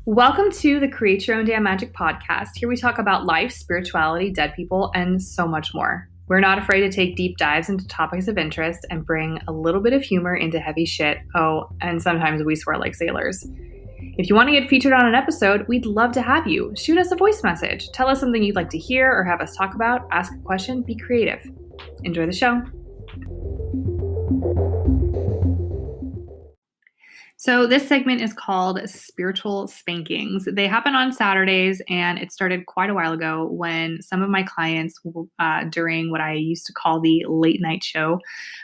Welcome to the Create Your Own Damn Magic podcast. Here we talk about life, spirituality, dead people, and so much more. We're not afraid to take deep dives into topics of interest and bring a little bit of humor into heavy shit. Oh, and sometimes we swear like sailors. If you want to get featured on an episode, we'd love to have you. Shoot us a voice message. Tell us something you'd like to hear or have us talk about. Ask a question. Be creative. Enjoy the show. So this segment is called Spiritual Spankings. They happen on Saturdays, and it started quite a while ago when some of my clients, during what I used to call the late night show,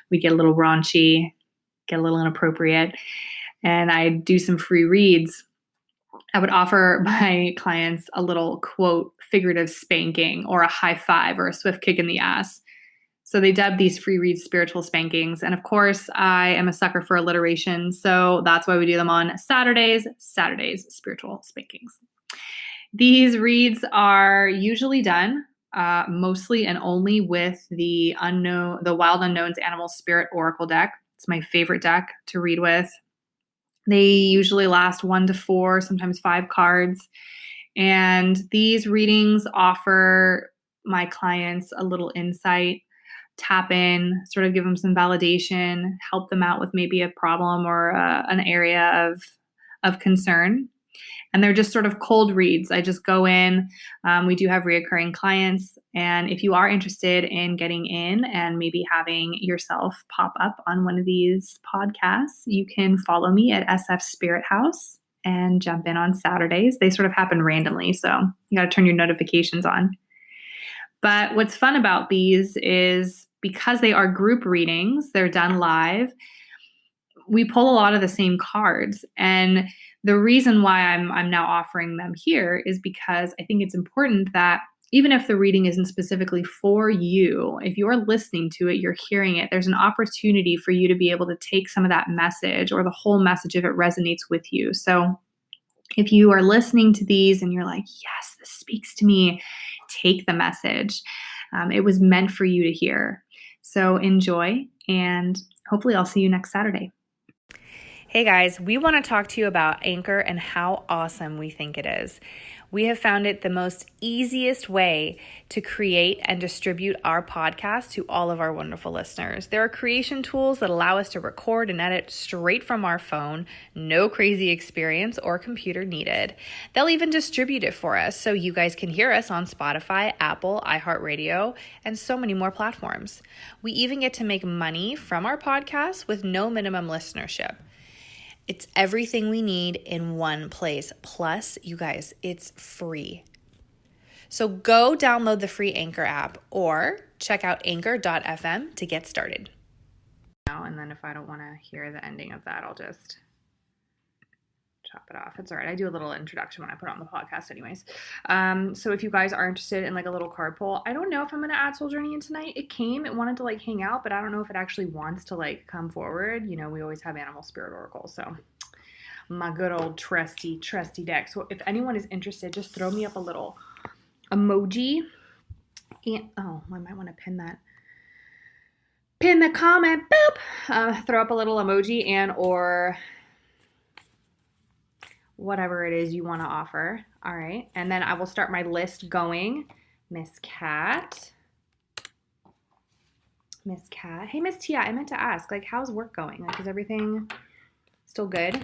we get a little raunchy, get a little inappropriate, and I'd do some free reads. I would offer my clients a little, quote, figurative spanking or a high five or a swift kick in the ass. So they dubbed these free reads spiritual spankings. And of course, I am a sucker for alliteration. So that's why we do them on Saturdays, spiritual spankings. These reads are usually done mostly and only with the Wild Unknowns Animal Spirit Oracle deck. It's my favorite deck to read with. They usually last 1 to 4, sometimes 5 cards. And these readings offer my clients a little insight, tap in, sort of give them some validation, help them out with maybe a problem or an area of concern. And they're just sort of cold reads. I just go in. We do have reoccurring clients. And if you are interested in getting in and maybe having yourself pop up on one of these podcasts, you can follow me at SF Spirit House and jump in on Saturdays. They sort of happen randomly, so you got to turn your notifications on. But what's fun about these is because they are group readings, they're done live, we pull a lot of the same cards. And the reason why I'm now offering them here is because I think it's important that even if the reading isn't specifically for you, if you're listening to it, you're hearing it, there's an opportunity for you to be able to take some of that message or the whole message if it resonates with you. So if you are listening to these and you're like, yes, this speaks to me, take the message. It was meant for you to hear. So enjoy, and hopefully I'll see you next Saturday. Hey guys, we want to talk to you about Anchor and how awesome we think it is. We have found it the most easiest way to create and distribute our podcast to all of our wonderful listeners. There are creation tools that allow us to record and edit straight from our phone, no crazy experience or computer needed. They'll even distribute it for us so you guys can hear us on Spotify, Apple, iHeartRadio, and so many more platforms. We even get to make money from our podcast with no minimum listenership. It's everything we need in one place. Plus, you guys, it's free. So go download the free Anchor app or check out anchor.fm to get started. And then if I don't want to hear the ending of that, I'll just chop it off. It's all right. I do a little introduction when I put on the podcast anyways. So if you guys are interested in like a little card pull, I don't know if I'm going to add Soul Journey in tonight. It wanted to like hang out, but I don't know if it actually wants to like come forward. You know, we always have Animal Spirit Oracle. So my good old trusty deck. So if anyone is interested, just throw me up a little emoji. And I might want to pin the comment. Boop. Throw up a little emoji and or whatever it is you want to offer. All right. And then I will start my list going. Miss Cat. Hey, Miss Tia, I meant to ask, like, how's work going? Like, is everything still good?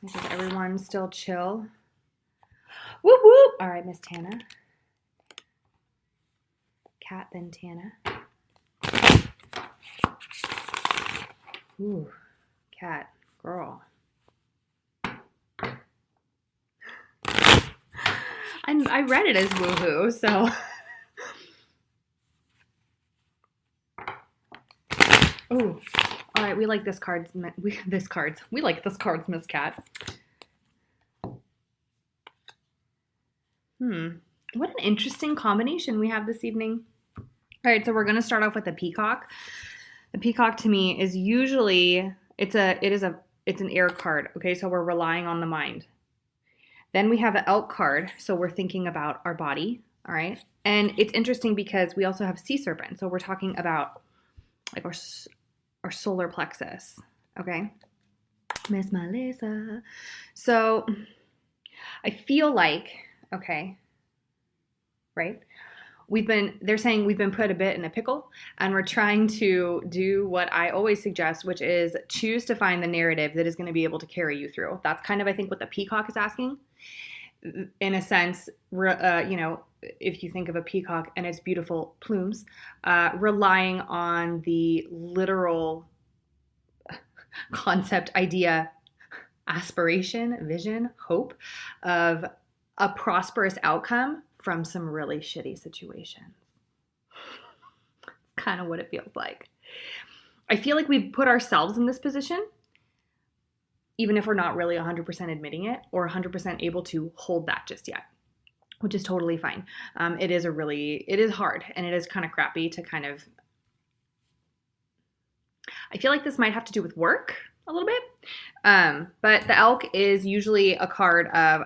Is everyone still chill? Whoop, whoop. All right, Miss Tana. Cat, then Tana. Ooh, Cat, girl. And I read it as woohoo, so. Ooh, all right. We like this cards. We like this cards, Miss Cat. What an interesting combination we have this evening. All right, so we're gonna start off with the peacock. The peacock to me is usually it's an air card. Okay, so we're relying on the mind. Then we have an elk card, so we're thinking about our body, all right? And it's interesting because we also have sea serpent, so we're talking about like our solar plexus, okay? Miss Melissa. So I feel like, okay, right? They're saying we've been put a bit in a pickle, and we're trying to do what I always suggest, which is choose to find the narrative that is going to be able to carry you through. That's kind of, I think, what the peacock is asking. In a sense, if you think of a peacock and its beautiful plumes, relying on the literal concept, idea, aspiration, vision, hope of a prosperous outcome from some really shitty situations. It's kind of what it feels like. I feel like we've put ourselves in this position, even if we're not really 100% admitting it or 100% able to hold that just yet, which is totally fine. It is hard, and it is kind of crappy to kind of, I feel like this might have to do with work a little bit. But the elk is usually a card of,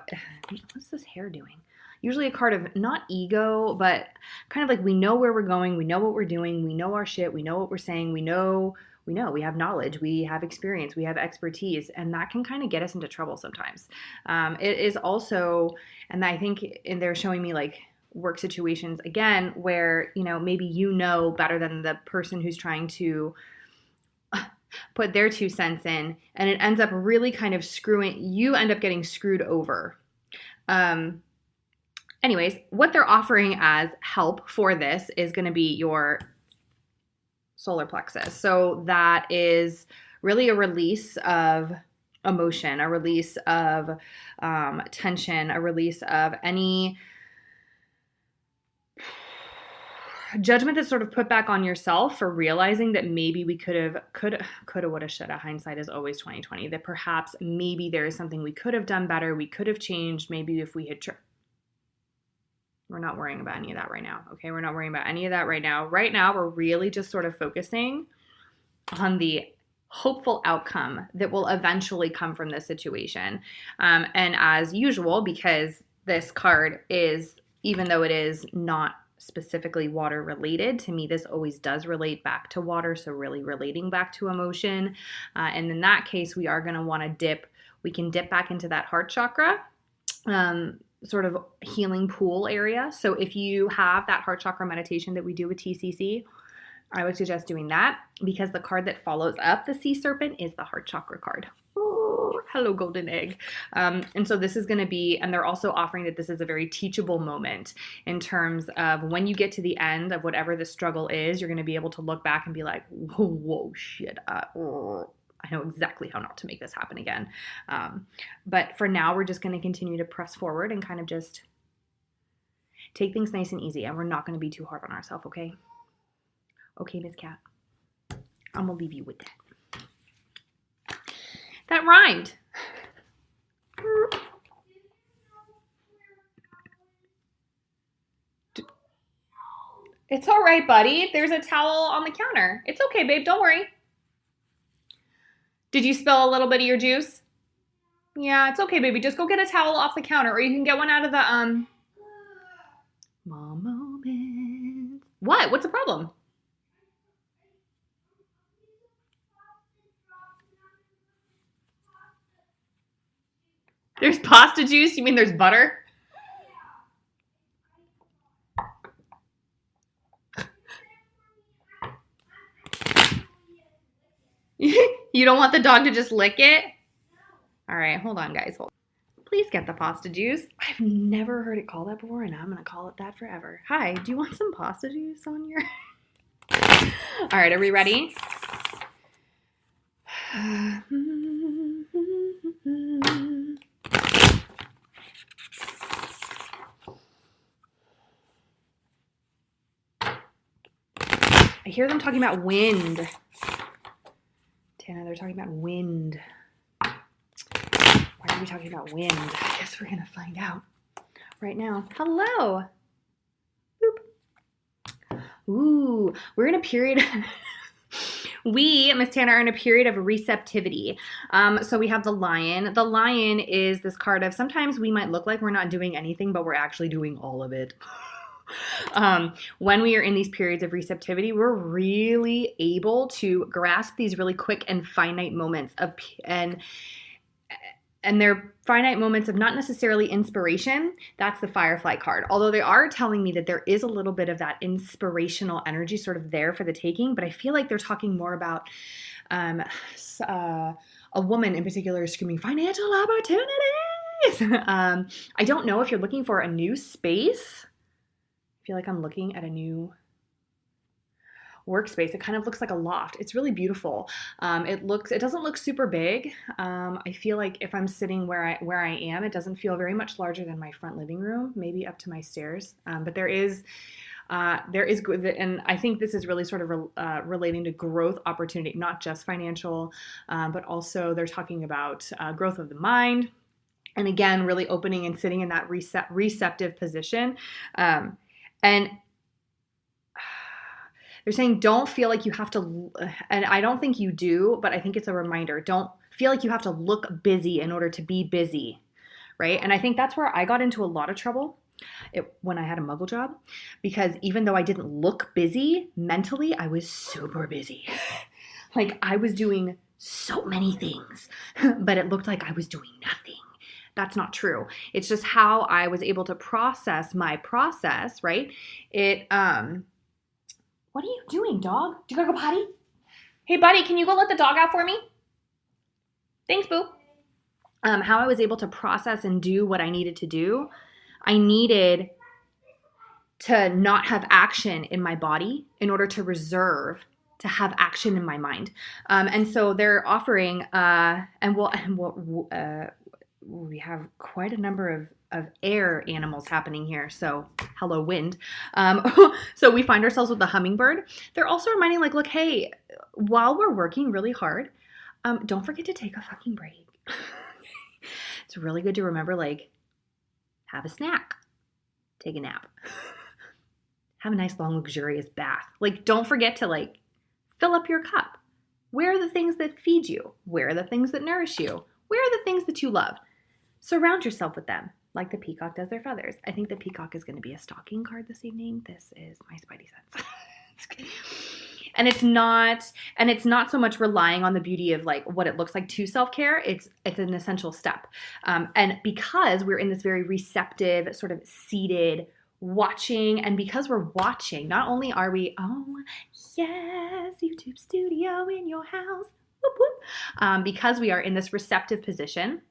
what's this hair doing? Usually a card of not ego, but kind of like we know where we're going, we know what we're doing, we know our shit, we know what we're saying, we have knowledge, we have experience, we have expertise, and that can kind of get us into trouble sometimes. It is also, and I think they're showing me like work situations again where, maybe better than the person who's trying to put their 2 cents in, and it ends up really kind of you end up getting screwed over. Anyways, what they're offering as help for this is going to be your solar plexus. So that is really a release of emotion, a release of tension, a release of any judgment that's sort of put back on yourself for realizing that maybe we coulda, woulda, shoulda. Hindsight is always 2020. That perhaps maybe there is something we could have done better, we could have changed, maybe if we had We're not worrying about any of that right now, okay? We're not worrying about any of that right now. Right now, we're really just sort of focusing on the hopeful outcome that will eventually come from this situation. And as usual, because this card is, even though it is not specifically water related, to me, this always does relate back to water, so really relating back to emotion. And in that case, we are going to want to we can dip back into that heart chakra, sort of healing pool area. So if you have that heart chakra meditation that we do with TCC, I would suggest doing that, because the card that follows up the sea serpent is the heart chakra card. Oh, hello, golden egg. And so this is going to be, and they're also offering that this is a very teachable moment in terms of when you get to the end of whatever the struggle is, you're going to be able to look back and be like, whoa, shit. I know exactly how not to make this happen again. But for now, we're just going to continue to press forward and kind of just take things nice and easy. And we're not going to be too hard on ourselves, okay? Okay, Miss Cat. I'm going to leave you with that. That rhymed. It's all right, buddy. There's a towel on the counter. It's okay, babe. Don't worry. Did you spill a little bit of your juice? Yeah, it's okay, baby. Just go get a towel off the counter, or you can get one out of the, Mom moments. What? What's the problem? There's pasta juice? You mean there's butter? You don't want the dog to just lick it? All right, hold on, guys. Please get the pasta juice. I've never heard it called that before, and I'm going to call it that forever. Hi, do you want some pasta juice on your... All right, are we ready? I hear them talking about wind. Tana, they're talking about wind. Why are we talking about wind? I guess we're going to find out right now. Hello. Boop. Ooh, we're in a period... We, Miss Tana, are in a period of receptivity. So we have the lion. The lion is this card of sometimes we might look like we're not doing anything, but we're actually doing all of it. When we are in these periods of receptivity, we're really able to grasp these really quick and finite moments of and they're finite moments of not necessarily inspiration. That's the Firefly card. Although they are telling me that there is a little bit of that inspirational energy sort of there for the taking, but I feel like they're talking more about a woman in particular screaming financial opportunities. I don't know if you're looking for a new space. I feel like I'm looking at a new workspace. It kind of looks like a loft. It's really beautiful. It doesn't look super big. I feel like if I'm sitting where I am, it doesn't feel very much larger than my front living room, maybe up to my stairs. But there is, and I think this is really sort of relating to growth opportunity, not just financial, but also they're talking about growth of the mind. And again, really opening and sitting in that receptive position. And they're saying don't feel like you have to, and I don't think you do, but I think it's a reminder. Don't feel like you have to look busy in order to be busy, right? And I think that's where I got into a lot of trouble when I had a muggle job, because even though I didn't look busy, mentally I was super busy. Like I was doing so many things, but it looked like I was doing nothing. That's not true. It's just how I was able to process my process, right? What are you doing, dog? Do you gotta go potty? Hey, buddy, can you go let the dog out for me? Thanks, boo. How I was able to process and do what I needed to do. I needed to not have action in my body in order to reserve to have action in my mind. And so they're offering, we have quite a number of air animals happening here. So hello, wind. So we find ourselves with the hummingbird. They're also reminding like, look, hey, while we're working really hard, don't forget to take a fucking break. It's really good to remember, like, have a snack, take a nap, have a nice long luxurious bath. Like, don't forget to like fill up your cup. Where are the things that feed you? Where are the things that nourish you? Where are the things that you love? Surround yourself with them, like the peacock does their feathers. I think the peacock is going to be a stocking card this evening. This is my spidey sense. And it's not so much relying on the beauty of like what it looks like to self-care. It's an essential step. And because we're in this very receptive, sort of seated watching, and because we're watching, not only are we, oh yes, YouTube studio in your house, whoop, whoop. Because we are in this receptive position,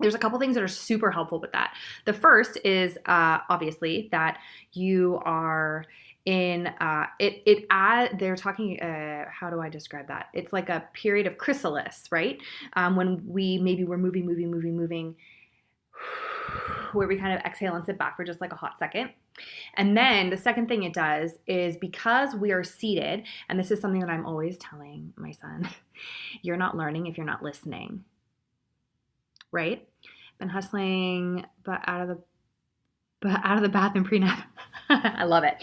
there's a couple things that are super helpful with that. The first is obviously that you are in they're talking, how do I describe that? It's like a period of chrysalis, right? When we're moving, where we kind of exhale and sit back for just like a hot second. And then the second thing it does is because we are seated, and this is something that I'm always telling my son, you're not learning if you're not listening. Right? Been hustling, but out of the bath and pre-nap. I love it.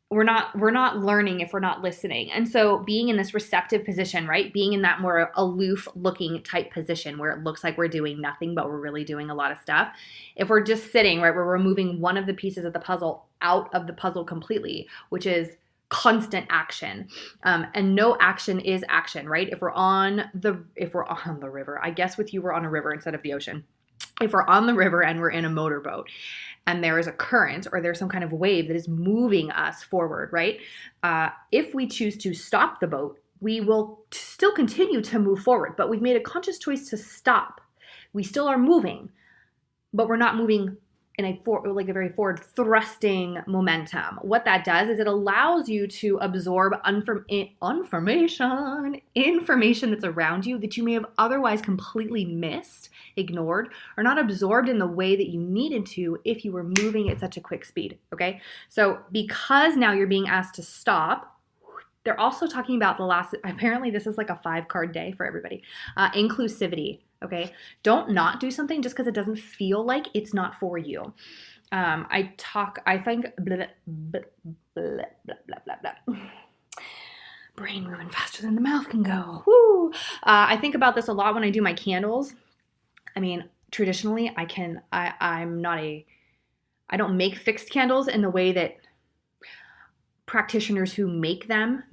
We're not learning if we're not listening. And so being in this receptive position, right? Being in that more aloof looking type position where it looks like we're doing nothing, but we're really doing a lot of stuff. If we're just sitting, right, we're removing one of the pieces of the puzzle out of the puzzle completely, which is constant action. And no action is action, right? If we're on the river, I guess with you, we're on a river instead of the ocean. If we're on the river and we're in a motorboat and there is a current or there's some kind of wave that is moving us forward, right? If we choose to stop the boat, we will still continue to move forward, but we've made a conscious choice to stop. We still are moving, but we're not moving in a very forward thrusting momentum. What that does is it allows you to absorb information that's around you that you may have otherwise completely missed, ignored, or not absorbed in the way that you needed to if you were moving at such a quick speed, okay? So because now you're being asked to stop, they're also talking about apparently this is like a 5-card day for everybody, inclusivity. Okay, don't not do something just because it doesn't feel like it's not for you. I think, blah, blah, blah, blah, blah, blah. Brain moving faster than the mouth can go. Woo! I think about this a lot when I do my candles. I mean, traditionally, I'm not a I don't make fixed candles in the way that practitioners who make them,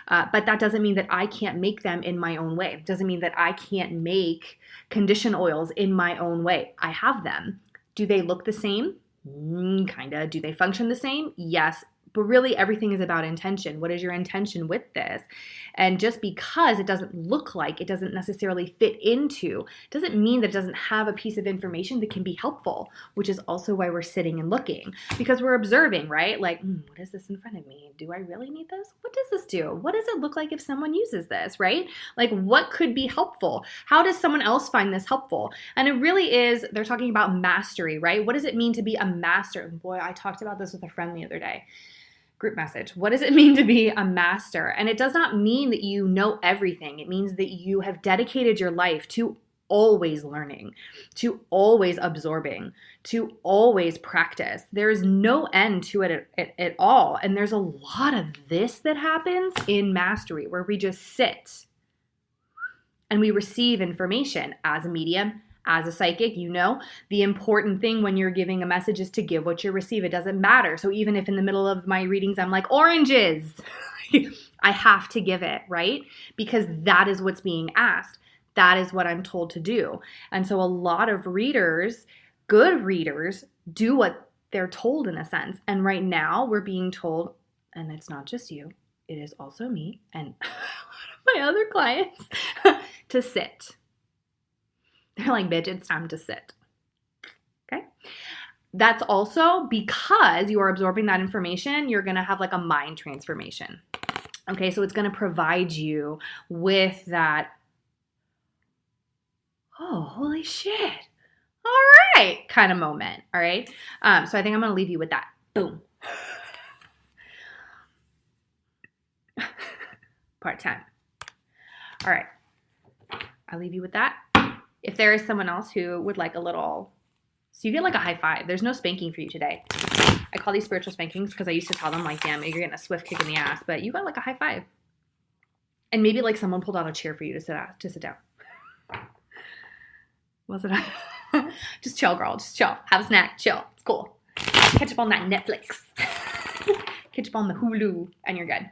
but that doesn't mean that I can't make them in my own way. It doesn't mean that I can't make condition oils in my own way. I have them. Do they look the same? Kinda. Do they function the same? Yes. But really, everything is about intention. What is your intention with this? And just because it doesn't look like, it doesn't necessarily fit into, doesn't mean that it doesn't have a piece of information that can be helpful, which is also why we're sitting and looking. Because we're observing, right? Like, what is this in front of me? Do I really need this? What does this do? What does it look like if someone uses this, right? Like, what could be helpful? How does someone else find this helpful? And it really is, they're talking about mastery, right? What does it mean to be a master? Boy, I talked about this with a friend the other day. Group message. What does it mean to be a master? And it does not mean that you know everything. It means that you have dedicated your life to always learning, to always absorbing, to always practice. There is no end to it at all. And there's a lot of this that happens in mastery where we just sit and we receive information as a medium, as a psychic. You know, the important thing when you're giving a message is to give what you receive. It doesn't matter. So even if in the middle of my readings, I'm like, oranges, I have to give it, right? Because that is what's being asked. That is what I'm told to do. And so a lot of readers, good readers, do what they're told in a sense. And right now we're being told, and it's not just you, it is also me and my other clients, to sit. They're like, bitch, it's time to sit. Okay. That's also because you are absorbing that information, you're going to have like a mind transformation. Okay. So it's going to provide you with that, oh, holy shit. All right. Kind of moment. All right. So I think I'm going to leave you with that. Boom. Part 10. All right. I'll leave you with that. If there is someone else who would like a little, so you get like a high five. There's no spanking for you today. I call these spiritual spankings because I used to tell them like, damn, you're getting a swift kick in the ass, but you got like a high five. And maybe like someone pulled out a chair for you to sit down. Was it? Just chill, girl. Just chill. Have a snack. Chill. It's cool. Catch up on that Netflix. Catch up on the Hulu and you're good.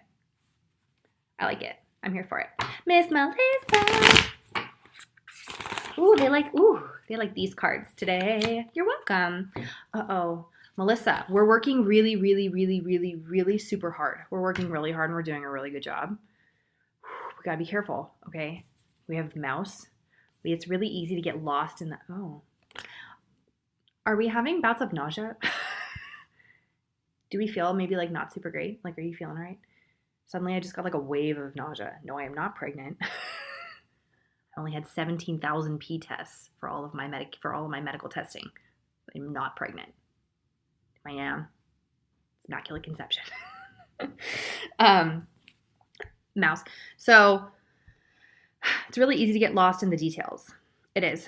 I like it. I'm here for it. Miss Melissa. Ooh, they like these cards today. You're welcome. Uh-oh. Melissa, we're working really, really, really, really, really super hard. We're working really hard and we're doing a really good job. We gotta be careful, okay? We have mouse. It's really easy to get lost in the, oh. Are we having bouts of nausea? Do we feel maybe like not super great? Like, are you feeling all right? Suddenly I just got like a wave of nausea. No, I am not pregnant. I only had 17,000 P tests for all of my medical testing. I'm not pregnant. If I am, it's immaculate conception. Mouse. So it's really easy to get lost in the details. It is.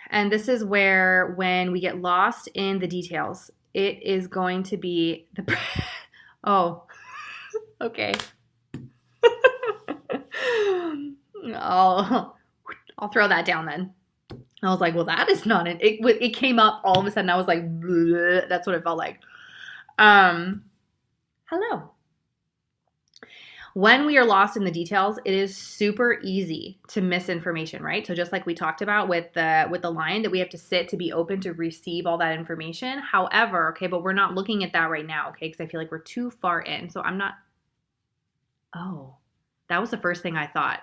And this is where when we get lost in the details, it is going to be the oh, okay. I'll throw that down then. I was like, well, that is not it. It came up all of a sudden. I was like, bleh. That's what it felt like. Hello. When we are lost in the details, it is super easy to miss information, right? So just like we talked about with the line that we have to sit to be open to receive all that information. However, okay, but we're not looking at that right now, okay? Because I feel like we're too far in. So I'm not, oh, that was the first thing I thought.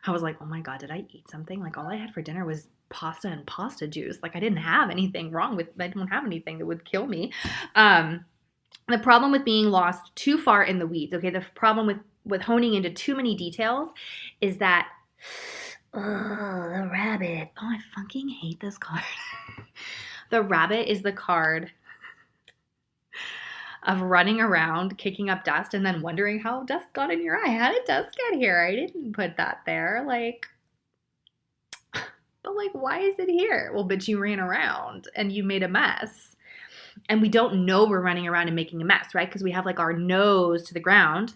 I was like, oh my God, did I eat something? Like all I had for dinner was pasta and pasta juice. Like I didn't have anything wrong with, I don't have anything that would kill me. The problem with being lost too far in the weeds, okay, the problem with honing into too many details is that, oh, the rabbit. Oh, I fucking hate this card. The rabbit is the card of running around, kicking up dust, and then wondering how dust got in your eye. How did dust get here? I didn't put that there. Like, but like, why is it here? Well, but you ran around and you made a mess. And we don't know we're running around and making a mess, right? Because we have like our nose to the ground.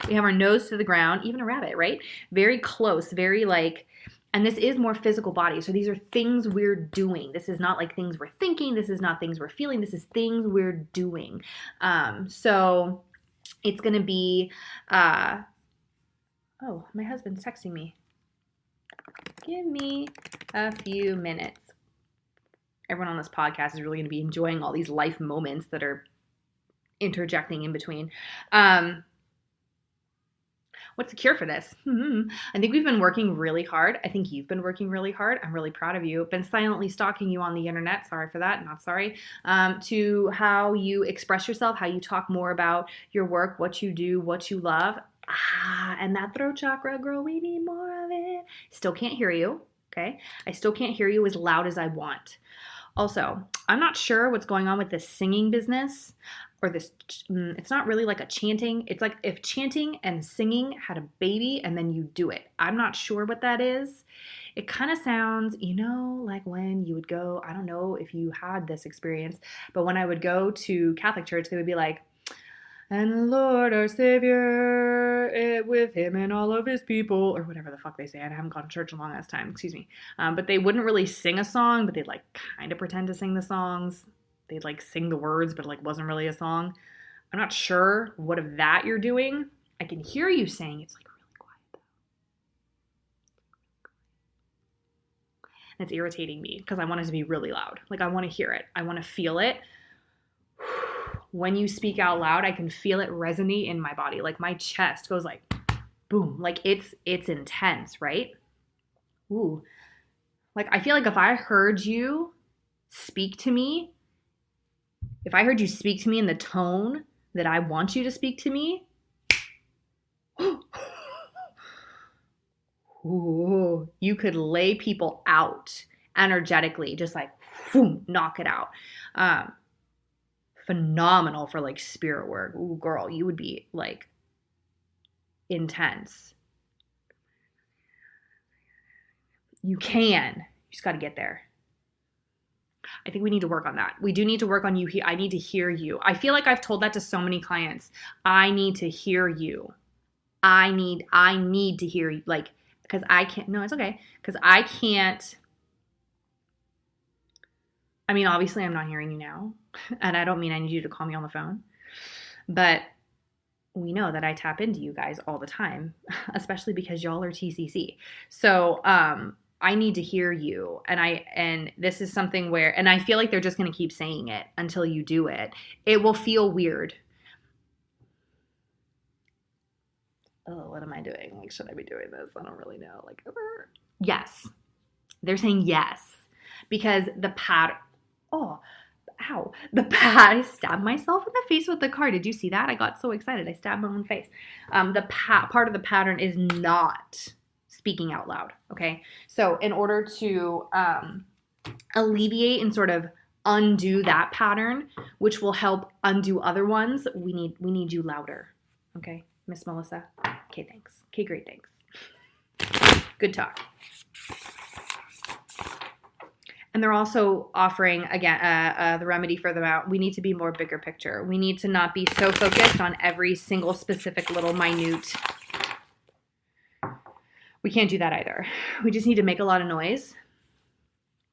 We have our nose to the ground, even a rabbit, right? Very close, very like, And this is more physical body. So these are things we're doing. This is not like things we're thinking. This is not things we're feeling. This is things we're doing. So it's going to be, oh, my husband's texting me. Give me a few minutes. Everyone on this podcast is really going to be enjoying all these life moments that are interjecting in between. What's the cure for this? I think we've been working really hard. I think you've been working really hard. I'm really proud of you. Been silently stalking you on the internet. Sorry for that. Not sorry. To how you express yourself, how you talk more about your work, what you do, what you love. And that throat chakra, girl, we need more of it. Still can't hear you. Okay. I still can't hear you as loud as I want. Also, I'm not sure what's going on with this singing business or this. It's not really like a chanting. It's like if chanting and singing had a baby and then you do it. I'm not sure what that is. It kind of sounds, like when you would go, I don't know if you had this experience, but when I would go to Catholic church, they would be like, and the Lord our Savior, with him and all of his people, or whatever the fuck they say. I haven't gone to church in a long ass time, excuse me. But they wouldn't really sing a song, but they'd like kind of pretend to sing the songs. They'd like sing the words, but it like wasn't really a song. I'm not sure what of that you're doing. I can hear you saying it's like really quiet though. And it's irritating me because I want it to be really loud. Like I want to hear it. I want to feel it. When you speak out loud, I can feel it resonate in my body. Like my chest goes like boom, like it's intense, right? Ooh. Like I feel like if I heard you speak to me, if I heard you speak to me in the tone that I want you to speak to me, ooh, you could lay people out energetically, just like boom, knock it out. Phenomenal for like spirit work. Ooh, girl, you would be like intense. You just got to get there. I think we need to work on that. We do need to work on you. I need to hear you. I feel like I've told that to so many clients. I need to hear you. I need to hear you. Like, because I can't, no, it's okay. Because I can't, I mean, obviously I'm not hearing you now. And I don't mean I need you to call me on the phone. But we know that I tap into you guys all the time, especially because y'all are TCC. So, I need to hear you. And this is something where, and I feel like they're just going to keep saying it until you do it. It will feel weird. Oh, what am I doing? Like, should I be doing this? I don't really know. Like, yes. They're saying yes. Because the pattern, I stabbed myself in the face with the card. Did you see that? I got so excited. I stabbed my own face. Part of the pattern is not speaking out loud. Okay. So in order to alleviate and sort of undo that pattern, which will help undo other ones, we need you louder. Okay, Miss Melissa. Okay, thanks. Okay, great, thanks. Good talk. And they're also offering, again, the remedy for them out. We need to be more bigger picture. We need to not be so focused on every single specific little minute. We can't do that either. We just need to make a lot of noise.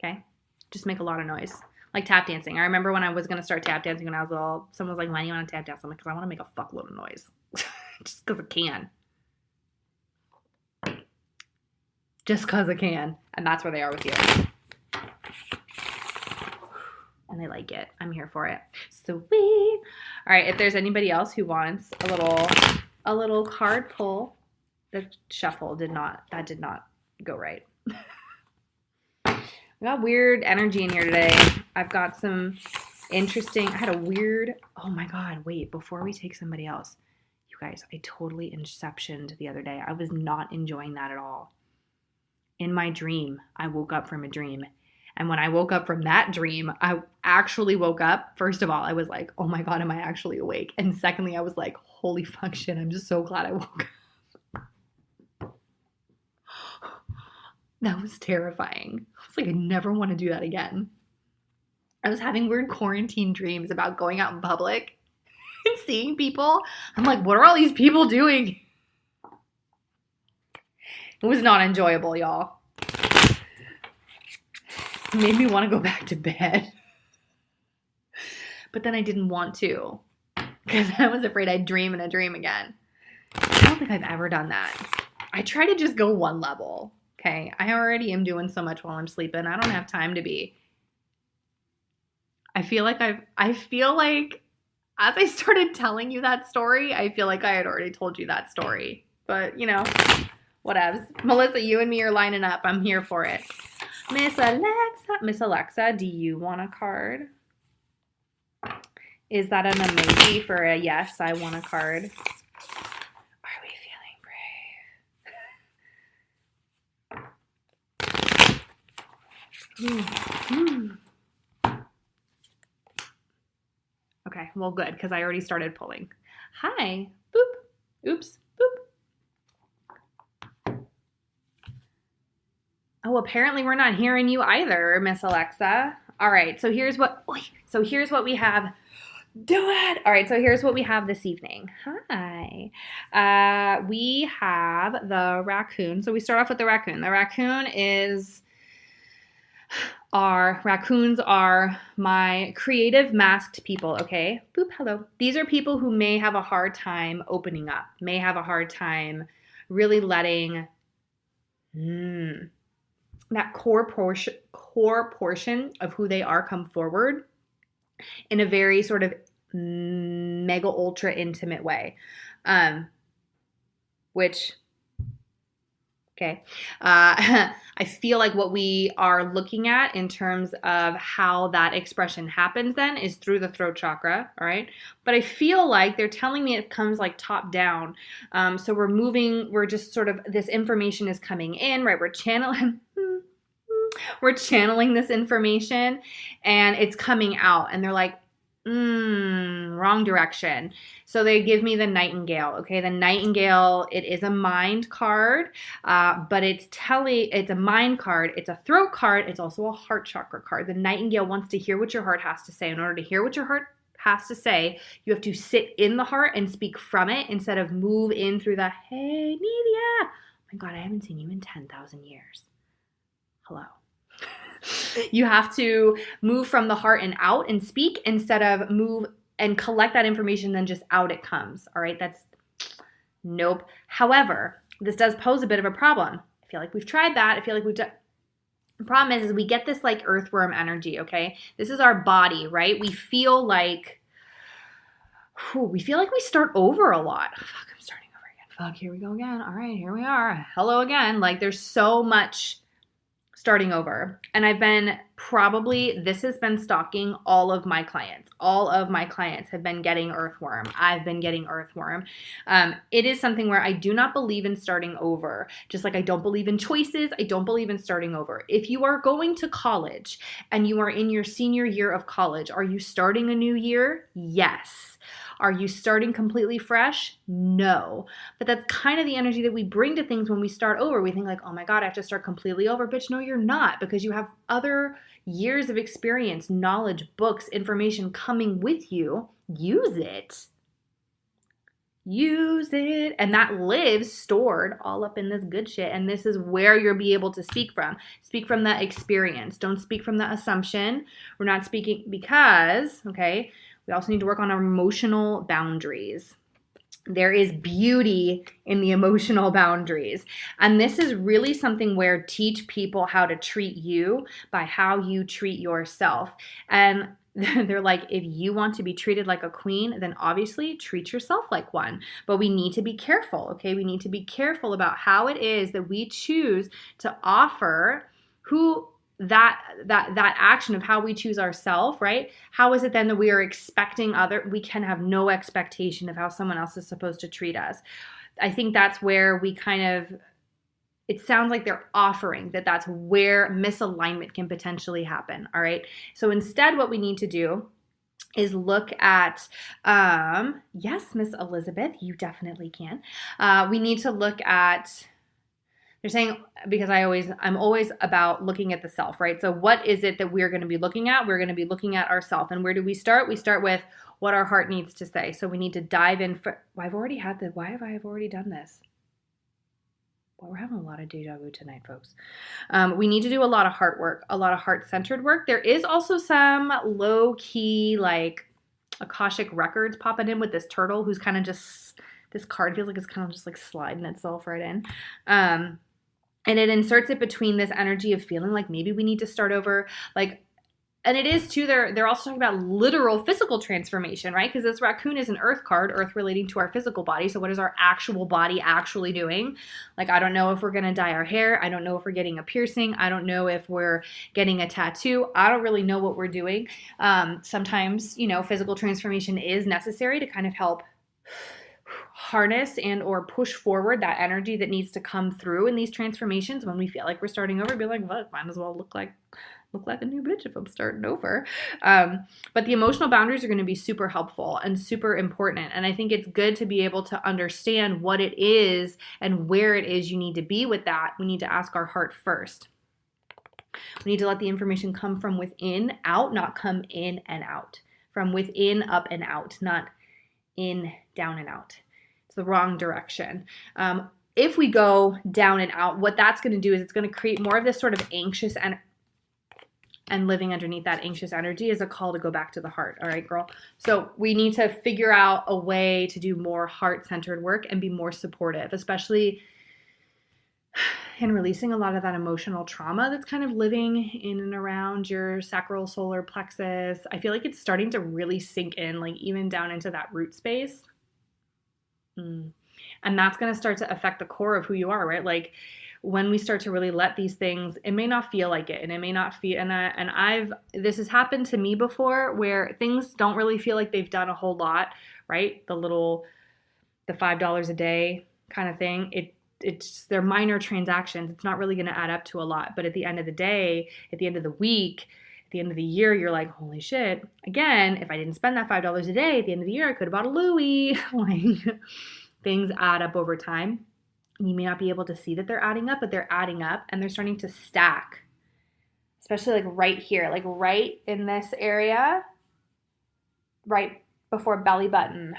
Okay? Just make a lot of noise. Like tap dancing. I remember when I was going to start tap dancing when I was little, someone was like, why do you want to tap dance? I'm like, because I want to make a fuckload of noise. Just because I can. Just because I can. And that's where they are with you. And they like it. I'm here for it. Sweet. All right. If there's anybody else who wants a little card pull, the shuffle did not go right. We got weird energy in here today. I've got some interesting, I had a weird, oh my God, wait, before we take somebody else, you guys, I totally inceptioned the other day. I was not enjoying that at all. In my dream, I woke up from a dream. And when I woke up from that dream, I actually woke up. First of all, I was like, oh my God, am I actually awake? And secondly, I was like, holy fuck shit, I'm just so glad I woke up. That was terrifying. I was like, I never want to do that again. I was having weird quarantine dreams about going out in public and seeing people. I'm like, what are all these people doing? It was not enjoyable, y'all. made me want to go back to bed. But then I didn't want to because I was afraid I'd dream in a dream again. I don't think I've ever done that. I try to just go one level. Okay, I already am doing so much while I'm sleeping. I don't have time to be. I feel like as I started telling you that story, I feel like I had already told you that story. But, whatevs. Melissa, you and me are lining up. I'm here for it. Miss Alexa, do you want a card? Is that an emoji for a yes, I want a card? Are we feeling brave? Okay, well, good, because I already started pulling. Hi. Boop. Oops. Boop. Oh, apparently we're not hearing you either, Miss Alexa. All right, so here's what we have. Do it! All right, so here's what we have this evening. Hi. We have the raccoon. So we start off with the raccoon. The raccoons are my creative masked people, okay? Boop, hello. These are people who may have a hard time opening up, may have a hard time really letting that core portion of who they are come forward in a very sort of mega ultra intimate way, which, okay, I feel like what we are looking at in terms of how that expression happens then is through the throat chakra, all right? But I feel like they're telling me it comes like top down. So we're just sort of, this information is coming in, right? We're channeling this information and it's coming out and they're like, wrong direction. So they give me the nightingale. Okay. The nightingale, it is a mind card, but it's a mind card. It's a throat card. It's also a heart chakra card. The nightingale wants to hear what your heart has to say. In order to hear what your heart has to say, you have to sit in the heart and speak from it instead of move in through the, hey, media. Oh my God, I haven't seen you in 10,000 years. Hello. You have to move from the heart and out and speak instead of move and collect that information, then just out it comes. All right, nope. However, this does pose a bit of a problem. I feel like we've tried that. I feel like we've done. The problem is we get this like earthworm energy, okay? This is our body, right? We feel like we start over a lot. Oh, fuck, I'm starting over again. Fuck, here we go again. All right, here we are. Hello again. Like there's so much starting over. And this has been stalking all of my clients. All of my clients have been getting earthworm. I've been getting earthworm. It is something where I do not believe in starting over. Just like I don't believe in choices, I don't believe in starting over. If you are going to college and you are in your senior year of college, are you starting a new year? Yes. Are you starting completely fresh? No. But that's kind of the energy that we bring to things when we start over. We think like, oh my God, I have to start completely over. Bitch, no, you're not, because you have other years of experience, knowledge, books, information coming with you. Use it. And that lives stored all up in this good shit. And this is where you'll be able to speak from. Speak from the experience. Don't speak from the assumption. We're not speaking because, okay, we also need to work on our emotional boundaries. There is beauty in the emotional boundaries. And this is really something where teach people how to treat you by how you treat yourself. And they're like, if you want to be treated like a queen, then obviously treat yourself like one. But we need to be careful, okay? We need to be careful about how it is that we choose to offer that action of how we choose ourselves, right? How is it then that we are expecting we can have no expectation of how someone else is supposed to treat us. I think that's where we it sounds like they're offering that's where misalignment can potentially happen, all right? So instead what we need to do is look at, yes, Miss Elizabeth, you definitely can. We need to look at, they're saying, because I'm always about looking at the self, right? So what is it that we're going to be looking at? We're going to be looking at ourself. And where do we start? We start with what our heart needs to say. So we need to dive in. Why have I already done this? Boy, we're having a lot of deja vu tonight, folks. We need to do a lot of heart work, a lot of heart-centered work. There is also some low-key, like, Akashic records popping in with this turtle who's kind of just, this card feels like it's kind of just like sliding itself right in. And it inserts it between this energy of feeling like maybe we need to start over, like, and it is too, they're also talking about literal physical transformation, right? Because this raccoon is an earth card, earth relating to our physical body. So what is our actual body actually doing? Like, I don't know if we're going to dye our hair. I don't know if we're getting a piercing. I don't know if we're getting a tattoo. I don't really know what we're doing. Sometimes, physical transformation is necessary to kind of help harness and or push forward that energy that needs to come through in these transformations. When we feel like we're starting over, be like, well, might as well look like a new bitch if I'm starting over. But the emotional boundaries are going to be super helpful and super important. And I think it's good to be able to understand what it is and where it is you need to be with that. We need to ask our heart first. We need to let the information come from within out, not come in and out. From within up and out, not in, down and out. It's the wrong direction. If we go down and out, what that's going to do is it's going to create more of this sort of anxious and living underneath that anxious energy is a call to go back to the heart. All right, girl. So we need to figure out a way to do more heart-centered work and be more supportive, especially in releasing a lot of that emotional trauma that's kind of living in and around your sacral solar plexus. I feel like it's starting to really sink in, like even down into that root space. And that's going to start to affect the core of who you are, right? Like when we start to really let these things, it may not feel like it, and it may not feel, this has happened to me before where things don't really feel like they've done a whole lot, right? The $5 a day kind of thing. They're minor transactions. It's not really going to add up to a lot. But at the end of the day, at the end of the week, at the end of the year, you're like, holy shit. Again, if I didn't spend that $5 a day at the end of the year, I could have bought a Louis. Like things add up over time. And you may not be able to see that they're adding up, but they're adding up and they're starting to stack. Especially like right here, like right in this area, right before belly button.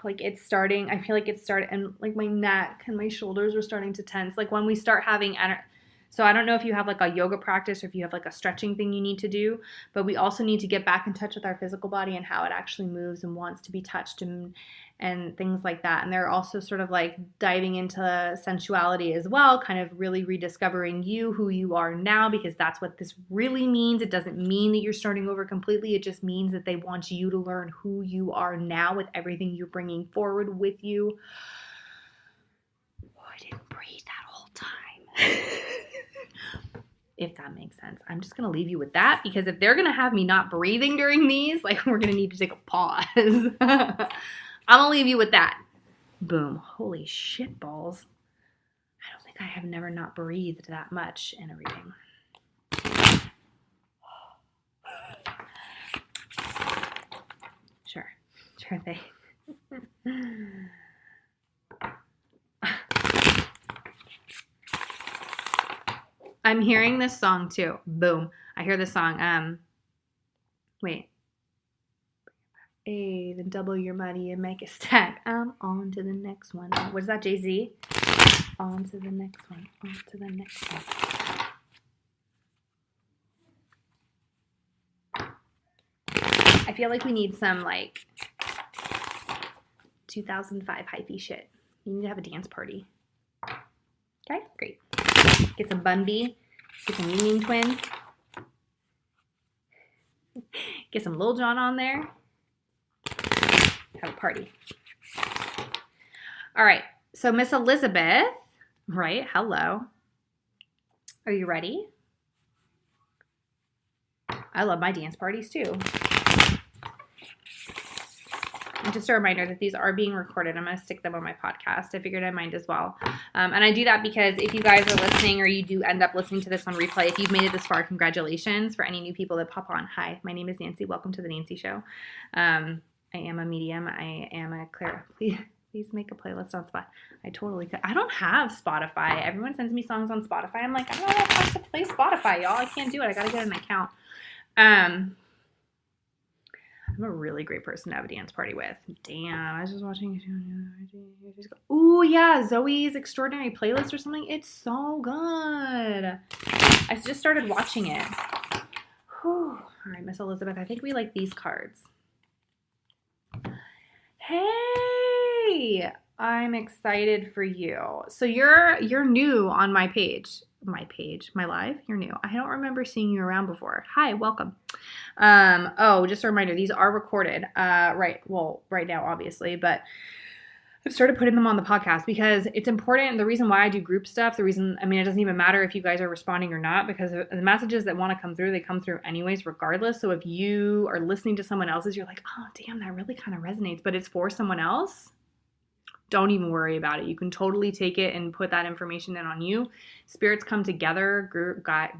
Like it's starting, I feel like it's started, and like my neck and my shoulders are starting to tense. Like when we start having so I don't know if you have like a yoga practice or if you have like a stretching thing you need to do, but we also need to get back in touch with our physical body and how it actually moves and wants to be touched and things like that. And they're also sort of like diving into sensuality as well, kind of really rediscovering you, who you are now, because that's what this really means. It doesn't mean that you're starting over completely. It just means that they want you to learn who you are now with everything you're bringing forward with you. Oh, I didn't breathe that whole time. If that makes sense. I'm just going to leave you with that, because if they're going to have me not breathing during these, like we're going to need to take a pause. I'm going to leave you with that. Boom. Holy shit balls. I don't think I have never not breathed that much in a reading. Sure thing. I'm hearing this song too. Boom. I hear this song. Wait. Hey, then double your money and make a stack. I'm on to the next one. What is that, Jay-Z? On to the next one. On to the next one. I feel like we need some like 2005 hyphy shit. You need to have a dance party. Okay, great. Get some Bun B. Get some Union Twins. Get some Lil Jon on there. Have a party. All right. So Miss Elizabeth, right? Hello. Are you ready? I love my dance parties too. And just a reminder that these are being recorded. I'm going to stick them on my podcast. I figured I might as well. And I do that because if you guys are listening or you do end up listening to this on replay, if you've made it this far, congratulations. For any new people that pop on. Hi, my name is Nancy. Welcome to the Nancy Show. I am a medium. I am a clear. Please make a playlist on Spotify. I totally could. I don't have Spotify. Everyone sends me songs on Spotify. I'm like, I don't know how to play Spotify, y'all. I can't do it. I got to get an account. I'm a really great person to have a dance party with. Damn, I was just watching. Ooh, yeah, Zoe's Extraordinary Playlist or something. It's so good. I just started watching it. Whew. All right, Miss Elizabeth, I think we like these cards. Hey, I'm excited for you. So you're new on my page. My live. You're new. I don't remember seeing you around before. Hi, welcome. Just a reminder, these are recorded. Right now, obviously, but I've started putting them on the podcast because it's important. The reason why I do group stuff, it doesn't even matter if you guys are responding or not, because the messages that want to come through, they come through anyways, regardless. So if you are listening to someone else's, you're like, oh, damn, that really kind of resonates, but it's for someone else. Don't even worry about it. You can totally take it and put that information in on you. Spirits come together. I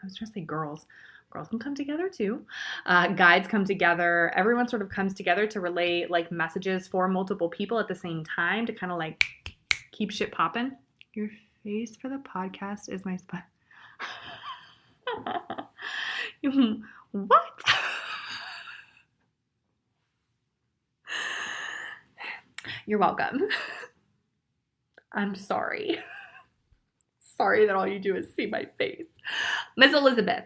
was trying to say girls. Girls can come together too. Guides come together. Everyone sort of comes together to relay like messages for multiple people at the same time to kind of like keep shit popping. Your face for the podcast is my spot. What? You're welcome. I'm sorry. Sorry that all you do is see my face. Miss Elizabeth.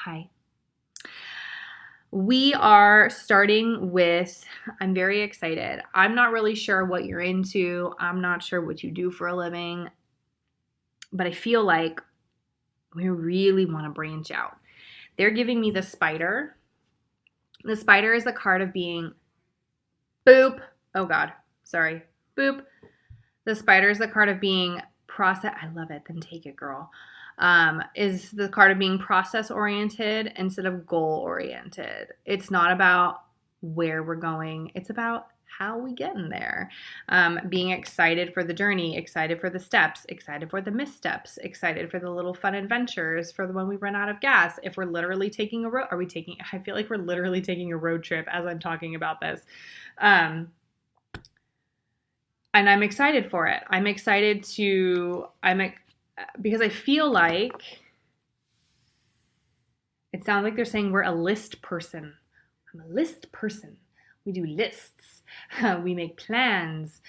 Hi. We are starting with, I'm very excited. I'm not really sure what you're into. I'm not sure what you do for a living. But I feel like we really want to branch out. They're giving me the spider. The spider is the card of being boop. Oh God, sorry. Boop. The spider is the card of being process. I love it. Then take it, girl. Is the card of being process oriented instead of goal oriented. It's not about where we're going. It's about how we get in there. Being excited for the journey, excited for the steps, excited for the missteps, excited for the little fun adventures, for the when we run out of gas. If we're literally taking a road, I feel like we're literally taking a road trip as I'm talking about this. And I'm excited for it. Because I feel like it sounds like they're saying we're a list person. I'm a list person. We do lists. We make plans.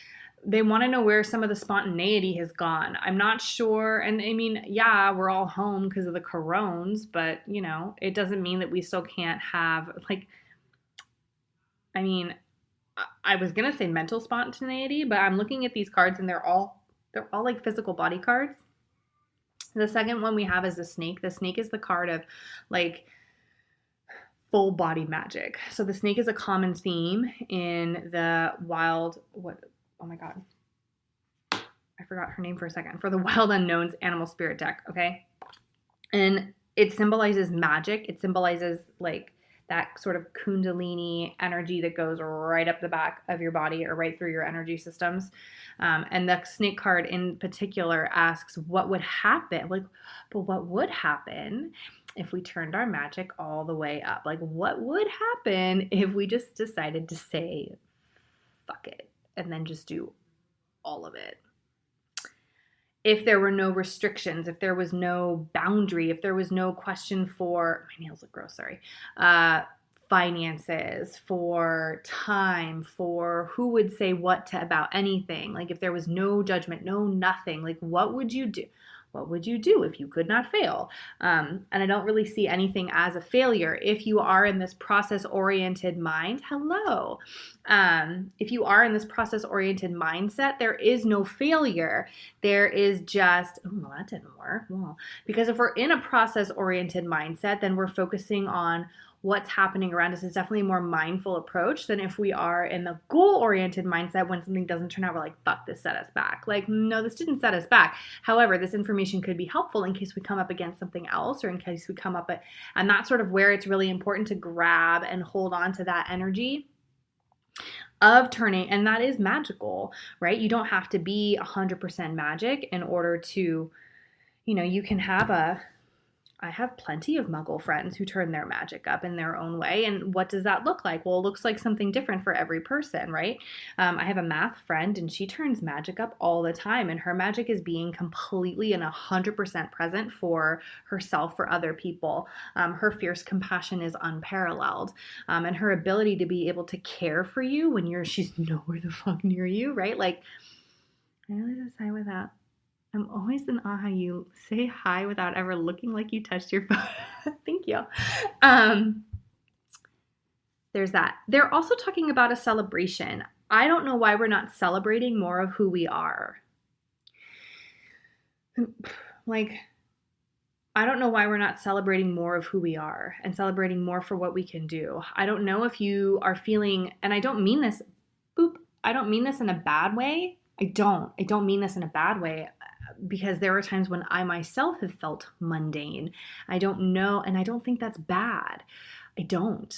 They want to know where some of the spontaneity has gone. I'm not sure. And I mean, yeah, we're all home because of the corones, but it doesn't mean that we still can't have I was going to say mental spontaneity, but I'm looking at these cards and they're all like physical body cards. The second one we have is the snake. The snake is the card of like full body magic. So the snake is a common theme in the oh my God. I forgot her name for a second. For the Wild Unknowns Animal Spirit deck, okay? And it symbolizes magic. It symbolizes like that sort of kundalini energy that goes right up the back of your body or right through your energy systems. And the snake card in particular asks what would happen? But what would happen if we turned our magic all the way up? Like, what would happen if we just decided to say, fuck it, and then just do all of it? If there were no restrictions, if there was no boundary, if there was no question for, my nails look gross, sorry, finances, for time, for who would say what to about anything, like if there was no judgment, no nothing, like what would you do? What would you do if you could not fail? And I don't really see anything as a failure. If you are in this process-oriented mind, hello. If you are in this process-oriented mindset, there is no failure. There is just, oh, that didn't work. Well, because if we're in a process-oriented mindset, then we're focusing on what's happening around us. Is definitely a more mindful approach than if we are in the goal-oriented mindset. When something doesn't turn out, we're like, fuck, this set us back. Like, no, this didn't set us back. However, this information could be helpful in case we come up against something else, or in case we come up and that's sort of where it's really important to grab and hold on to that energy of turning. And that is magical, right? You don't have to be 100% magic in order to, you can have a I have plenty of muggle friends who turn their magic up in their own way. And what does that look like? Well, it looks like something different for every person, right? I have a math friend and she turns magic up all the time. And her magic is being completely and 100% present for herself, for other people. Her fierce compassion is unparalleled. And her ability to be able to care for you when she's nowhere the fuck near you, right? Like, I really just say with that. I'm always in awe how you say hi without ever looking like you touched your phone. Thank you. There's that. They're also talking about a celebration. I don't know why we're not celebrating more of who we are. Like, I don't know why we're not celebrating more of who we are and celebrating more for what we can do. I don't know if you are feeling, and I don't mean this, I don't mean this in a bad way. I don't mean this in a bad way. Because there are times when I myself have felt mundane. I don't know, and I don't think that's bad. I don't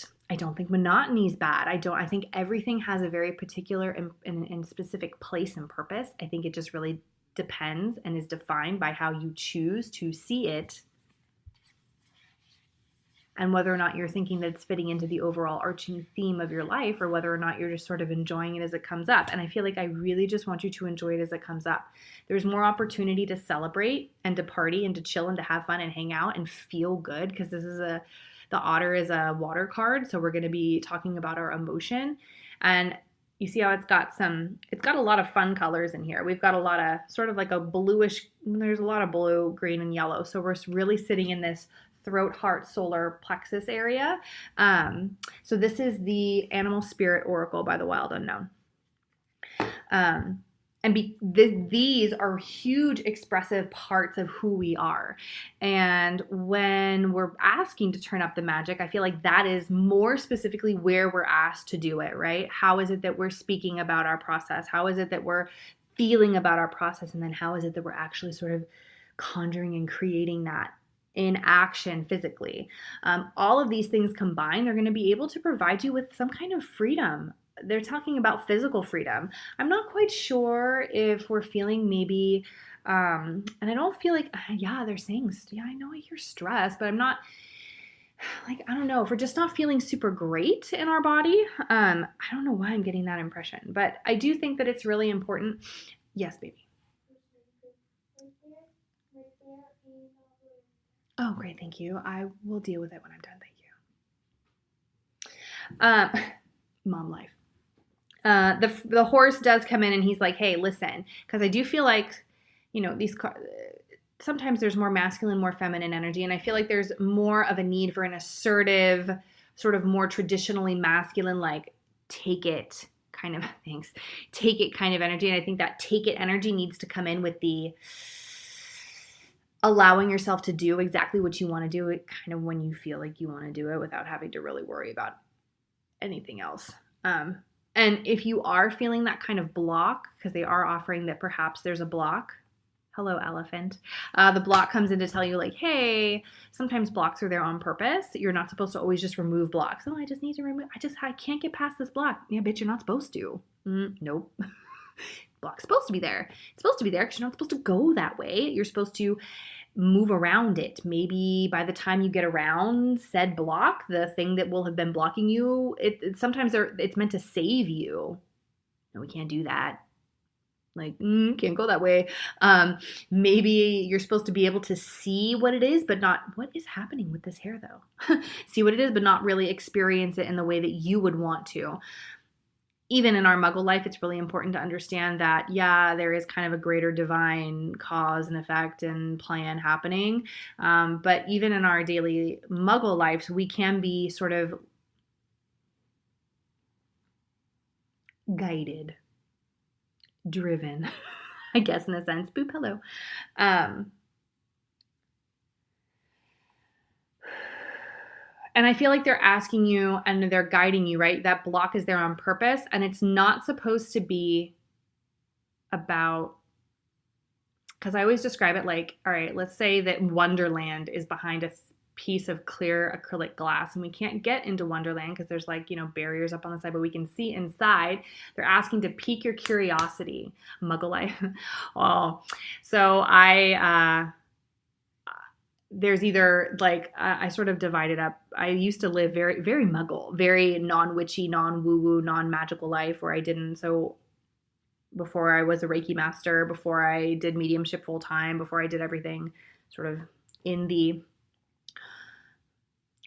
think monotony is bad. I think everything has a very particular and specific place and purpose. I think it just really depends and is defined by how you choose to see it and whether or not you're thinking that it's fitting into the overall arching theme of your life or whether or not you're just sort of enjoying it as it comes up. And I feel like I really just want you to enjoy it as it comes up. There's more opportunity to celebrate and to party and to chill and to have fun and hang out and feel good because the otter is a water card. So we're going to be talking about our emotion. And you see how it's got a lot of fun colors in here. We've got a lot of sort of like a bluish, there's a lot of blue, green, and yellow. So we're really sitting in this throat, heart, solar plexus area. So this is the Animal Spirit Oracle by the Wild Unknown. These are huge expressive parts of who we are. And when we're asking to turn up the magic, I feel like that is more specifically where we're asked to do it, right? How is it that we're speaking about our process? How is it that we're feeling about our process? And then how is it that we're actually sort of conjuring and creating that in action physically? All of these things combined, they're going to be able to provide you with some kind of freedom. They're talking about physical freedom. I'm not quite sure if we're feeling maybe, and I don't feel like, they're saying, I know I hear stress, but I'm not, like, I don't know, if we're just not feeling super great in our body. I don't know why I'm getting that impression, but I do think that it's really important. Yes, baby. Oh, great. Thank you. I will deal with it when I'm done. Thank you. Mom life. The horse does come in and he's like, hey, listen, because I do feel like, sometimes there's more masculine, more feminine energy. And I feel like there's more of a need for an assertive, sort of more traditionally masculine, like take it kind of take it kind of energy. And I think that take it energy needs to come in with the allowing yourself to do exactly what you want to do, it kind of when you feel like you want to do it without having to really worry about anything else. And if you are feeling that kind of block, because they are offering that perhaps there's a block. Hello, elephant. The block comes in to tell you like, hey, sometimes blocks are there on purpose. You're not supposed to always just remove blocks. Oh, I just need to remove, I can't get past this block. Yeah, bitch, you're not supposed to. Nope. Block's supposed to be there. It's supposed to be there because you're not supposed to go that way. You're supposed to move around it. Maybe by the time you get around said block, the thing that will have been blocking you, sometimes it's meant to save you. No, we can't do that. Like, can't go that way. Maybe you're supposed to be able to see what it is, but not what is happening with this hair though. See what it is, but not really experience it in the way that you would want to. Even in our muggle life, it's really important to understand that, there is kind of a greater divine cause and effect and plan happening. But even in our daily muggle lives, we can be sort of guided, driven, I guess, in a sense. Boop, hello. And I feel like they're asking you and they're guiding you, right? That block is there on purpose. And it's not supposed to be about, because I always describe it like, all right, let's say that Wonderland is behind a piece of clear acrylic glass and we can't get into Wonderland because there's like, barriers up on the side, but we can see inside. They're asking to pique your curiosity. Muggle life. Oh, so there's either like I sort of divided up. I used to live very, very muggle, very non-witchy, non-woo-woo, non-magical life where I didn't. So before I was a Reiki master, before I did mediumship full time, before I did everything sort of in the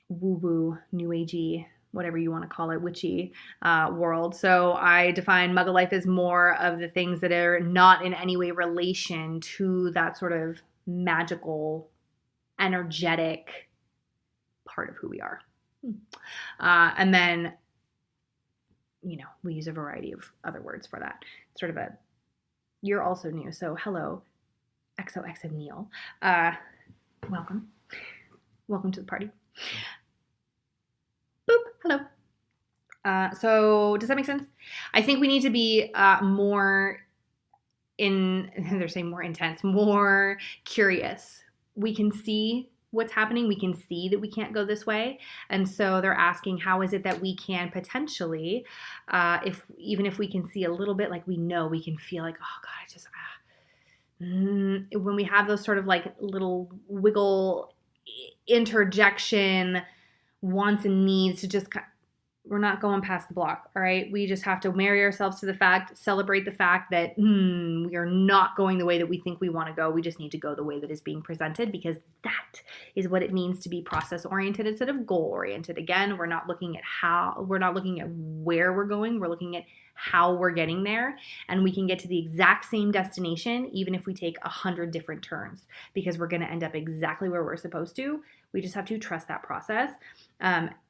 woo-woo, new agey, whatever you want to call it, witchy world. So I define muggle life as more of the things that are not in any way relation to that sort of magical, energetic part of who we are. And then, you know, we use a variety of other words for that. Sort of a, you're also new. So hello, XOXO Neil. Welcome. Welcome to the party. Boop. Hello. So does that make sense? I think we need to be more they're saying more intense, more curious. We can see what's happening. We can see that we can't go this way. And so they're asking, how is it that we can potentially, even if we can see a little bit, like we know, we can feel like, oh God, I just, when we have those sort of like little wiggle interjection wants and needs to just, we're not going past the block, all right? We just have to marry ourselves to the fact, celebrate the fact that we are not going the way that we think we want to go. We just need to go the way that is being presented, because that is what it means to be process-oriented instead of goal-oriented. Again, we're not looking at where we're going. We're looking at how we're getting there, and we can get to the exact same destination even if we take 100 different turns, because we're going to end up exactly where we're supposed to. We just have to trust that process.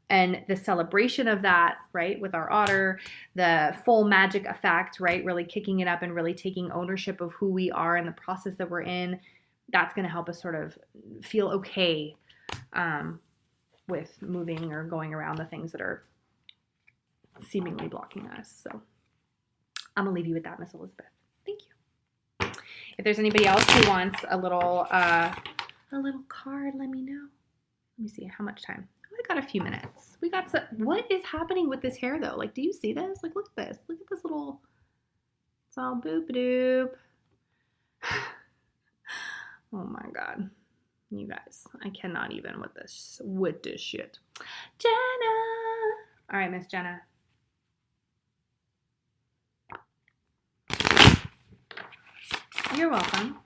And the celebration of that, right, with our otter, the full magic effect, right, really kicking it up and really taking ownership of who we are and the process that we're in, that's going to help us sort of feel okay with moving or going around the things that are seemingly blocking us. So I'm going to leave you with that, Miss Elizabeth. Thank you. If there's anybody else who wants a little card, let me know. Let me see, how much time? I got a few minutes. We got some, what is happening with this hair though? Like, do you see this? Like, look at this. Look at this little, it's all boop-a-doop. Oh my God. You guys, I cannot even with this shit. Jenna. All right, Miss Jenna. You're welcome.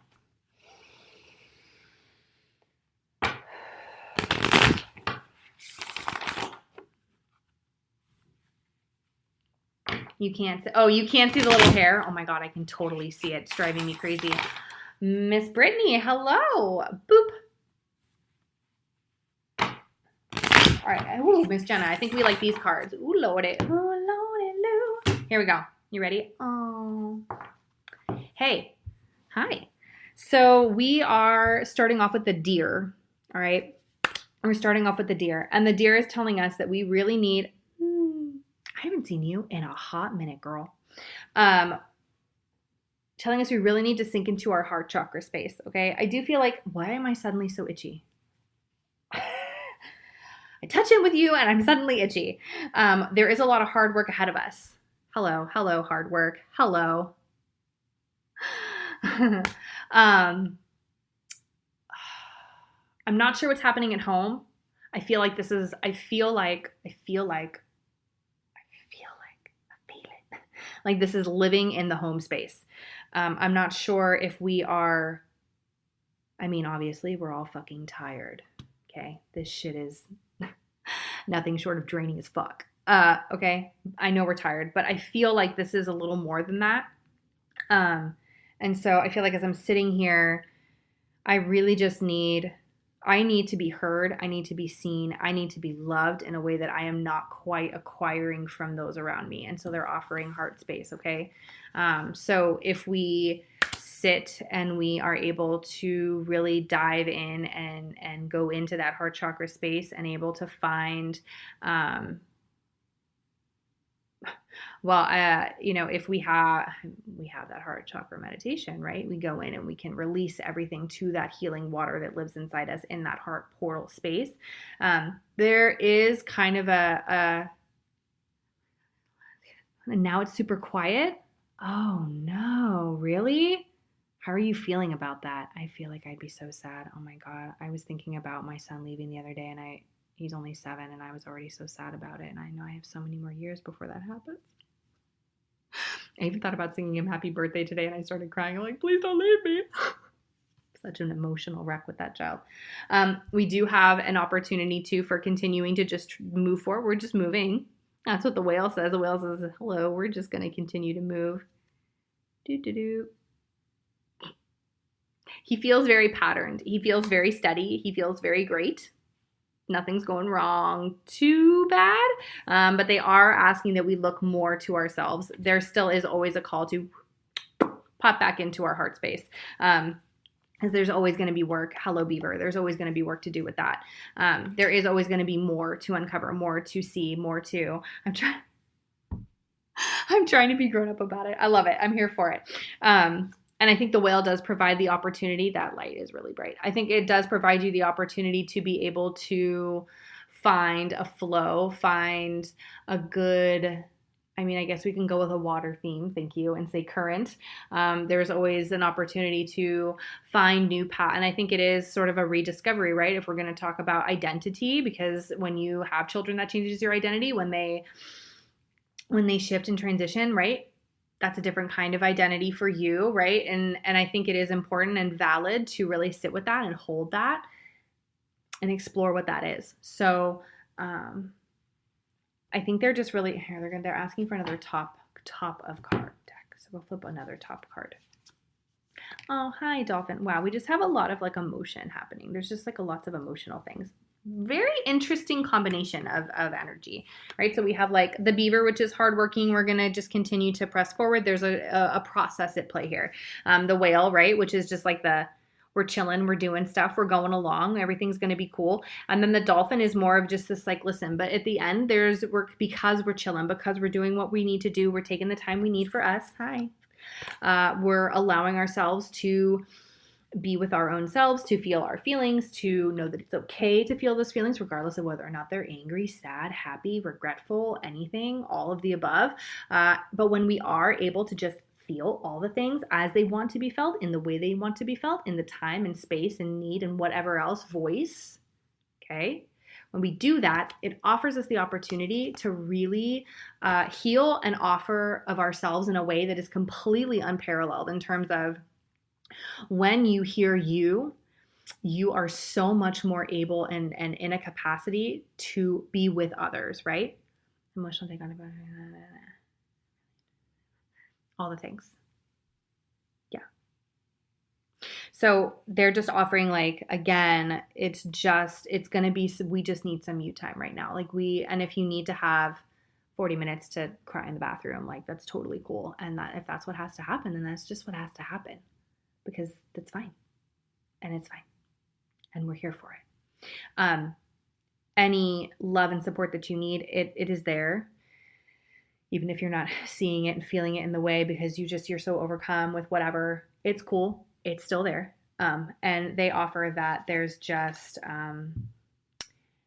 You can't see, you can't see the little hair. Oh my God, I can totally see it. It's driving me crazy. Miss Brittany, hello. Boop. All right. Ooh, Miss Jenna, I think we like these cards. Ooh, lordy. Ooh, lordy, loo. Here we go. You ready? Oh. Hey. Hi. So we are starting off with the deer. All right. We're starting off with the deer. And the deer is telling us that we really need, I haven't seen you in a hot minute, girl. Telling us we really need to sink into our heart chakra space, okay? I do feel like, why am I suddenly so itchy? I touch in with you and I'm suddenly itchy. There is a lot of hard work ahead of us. Hello, hard work. Hello. I'm not sure what's happening at home. I feel like like this is living in the home space. I'm not sure if we are, obviously we're all fucking tired. Okay. This shit is nothing short of draining as fuck. Okay. I know we're tired, but I feel like this is a little more than that. And so I feel like as I'm sitting here, I really just I need to be heard. I need to be seen. I need to be loved in a way that I am not quite acquiring from those around me. And so they're offering heart space. Okay. So if we sit and we are able to really dive in and go into that heart chakra space and able to find, if we have that heart chakra meditation, right? We go in and we can release everything to that healing water that lives inside us in that heart portal space. There is kind of and now it's super quiet. Oh no, really? How are you feeling about that? I feel like I'd be so sad. Oh my God. I was thinking about my son leaving the other day, and he's only 7, and I was already so sad about it. And I know I have so many more years before that happens. I even thought about singing him happy birthday today, and I started crying. I'm like, please don't leave me. Such an emotional wreck with that child. We do have an opportunity too for continuing to just move forward. We're just moving. That's what the whale says. The whale says, hello, we're just going to continue to move. Do. He feels very patterned. He feels very steady. He feels very great. Nothing's going wrong too bad. But they are asking that we look more to ourselves. There still is always a call to pop back into our heart space. Because there's always going to be work. Hello, Beaver. There's always going to be work to do with that. There is always going to be more to uncover, more to see, more to. I'm trying to be grown up about it. I love it. I'm here for it. And I think the whale does provide the opportunity. That light is really bright. I think it does provide you the opportunity to be able to find a flow, find a good, I guess we can go with a water theme, thank you, and say current. There's always an opportunity to find new path. And I think it is sort of a rediscovery, right? If we're going to talk about identity, because when you have children, that changes your identity. When they shift and transition, right? That's a different kind of identity for you, right? And I think it is important and valid to really sit with that and hold that and explore what that is. So I think they're just really here. They're asking for another top of card deck. So we'll flip another top card. Oh, hi, Dolphin. Wow, we just have a lot of like emotion happening. There's just like lots of emotional things. Very interesting combination of energy, right? So we have like the Beaver, which is hardworking. We're going to just continue to press forward. There's a process at play here. The Whale, right? Which is just like we're chilling, we're doing stuff, we're going along, everything's going to be cool. And then the Dolphin is more of just this like, listen, but at the end there's work because we're chilling, because we're doing what we need to do. We're taking the time we need for us. Hi. We're allowing ourselves to be with our own selves, to feel our feelings, to know that it's okay to feel those feelings, regardless of whether or not they're angry, sad, happy, regretful, anything, all of the above. But when we are able to just feel all the things as they want to be felt, in the way they want to be felt, in the time and space and need and whatever else, voice, okay? When we do that, it offers us the opportunity to really heal and offer of ourselves in a way that is completely unparalleled in terms of when you hear you are so much more able and in a capacity to be with others, right? Emotional take on all the things. Yeah. So they're just offering like, again, it's going to be, we just need some you time right now. And if you need to have 40 minutes to cry in the bathroom, like that's totally cool. And that if that's what has to happen, then that's just what has to happen. Because that's fine. And it's fine. And we're here for it. Any love and support that you need, it is there. Even if you're not seeing it and feeling it in the way because you're so overcome with whatever, it's cool. It's still there. And they offer that there's just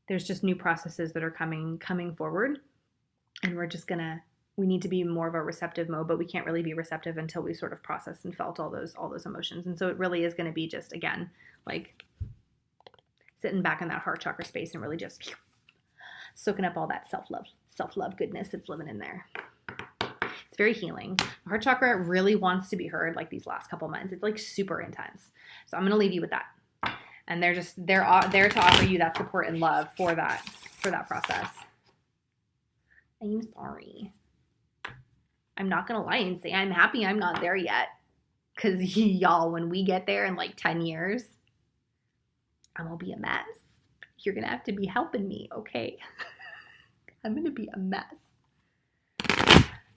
new processes that are coming forward. And we need to be more of a receptive mode, but we can't really be receptive until we sort of processed and felt all those emotions. And so it really is going to be just, again, like sitting back in that heart chakra space and really just soaking up all that self-love goodness that's living in there. It's very healing. The heart chakra really wants to be heard like these last couple months. It's like super intense. So I'm going to leave you with that. And they're there to offer you that support and love for that process. I'm sorry. I'm not going to lie and say I'm happy I'm not there yet. Because y'all, when we get there in like 10 years, I'm going to be a mess. You're going to have to be helping me, okay? I'm going to be a mess.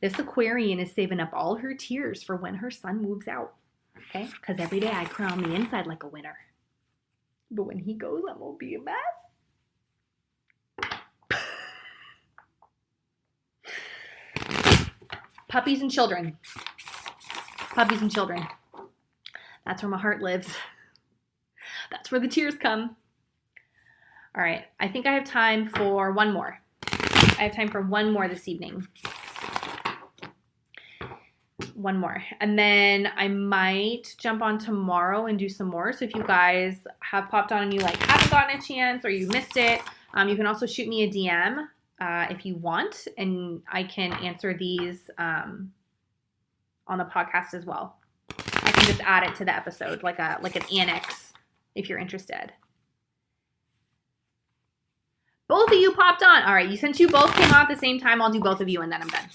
This Aquarian is saving up all her tears for when her son moves out, okay? Because every day I cry on the inside like a winner. But when he goes, I'm going to be a mess. Puppies and children. Puppies and children. That's where my heart lives. That's where the tears come. All right. I think I have time for one more. I have time for one more this evening. one more. And then I might jump on tomorrow and do some more. So if you guys have popped on and you like haven't gotten a chance or you missed it, you can also shoot me a DM if you want, and I can answer these on the podcast as well. I can just add it to the episode like an annex if you're interested. Both of you popped on. All right, since you both came on at the same time, I'll do both of you and then I'm done.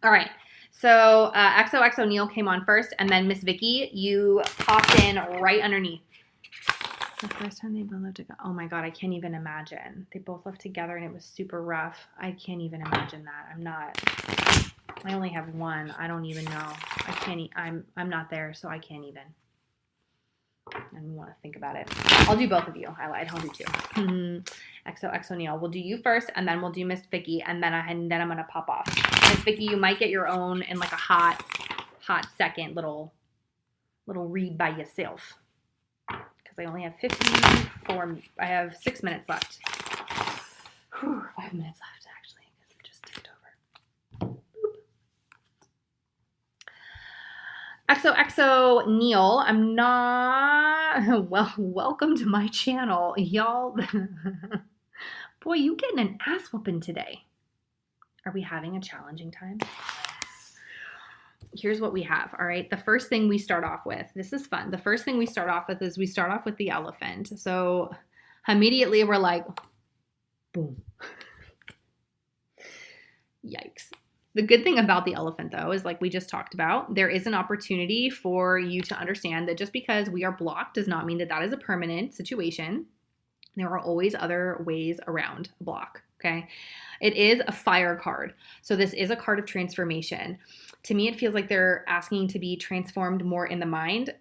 All right. So XOXO Neil came on first, and then Miss Vicky, you popped in right underneath. The first time they both left together. Oh my God, I can't even imagine. They both left together and it was super rough. I can't even imagine that. I only have one. I don't even know. I'm not there, so I can't even. I don't want to think about it. I'll do both of you. I lied. I'll do two. XOXO Neil. We'll do you first, and then we'll do Miss Vicky, and then I'm gonna pop off. Miss Vicky, you might get your own in like a hot second little read by yourself. Because I only have 54. I have 6 minutes left. 5 minutes left actually, because it just ticked over. XOXO Neil, I'm not, well, welcome to my channel, y'all. Boy, you getting an ass whooping today. Are we having a challenging time? Here's what we have, all right? The first thing we start off with, this is fun. The first thing we start off with is we start off with the elephant. So immediately we're like, boom. Yikes. The good thing about the elephant, though, is like we just talked about, there is an opportunity for you to understand that just because we are blocked does not mean that that is a permanent situation. There are always other ways around a block, okay? It is a fire card. So this is a card of transformation. To me, it feels like they're asking to be transformed more in the mind.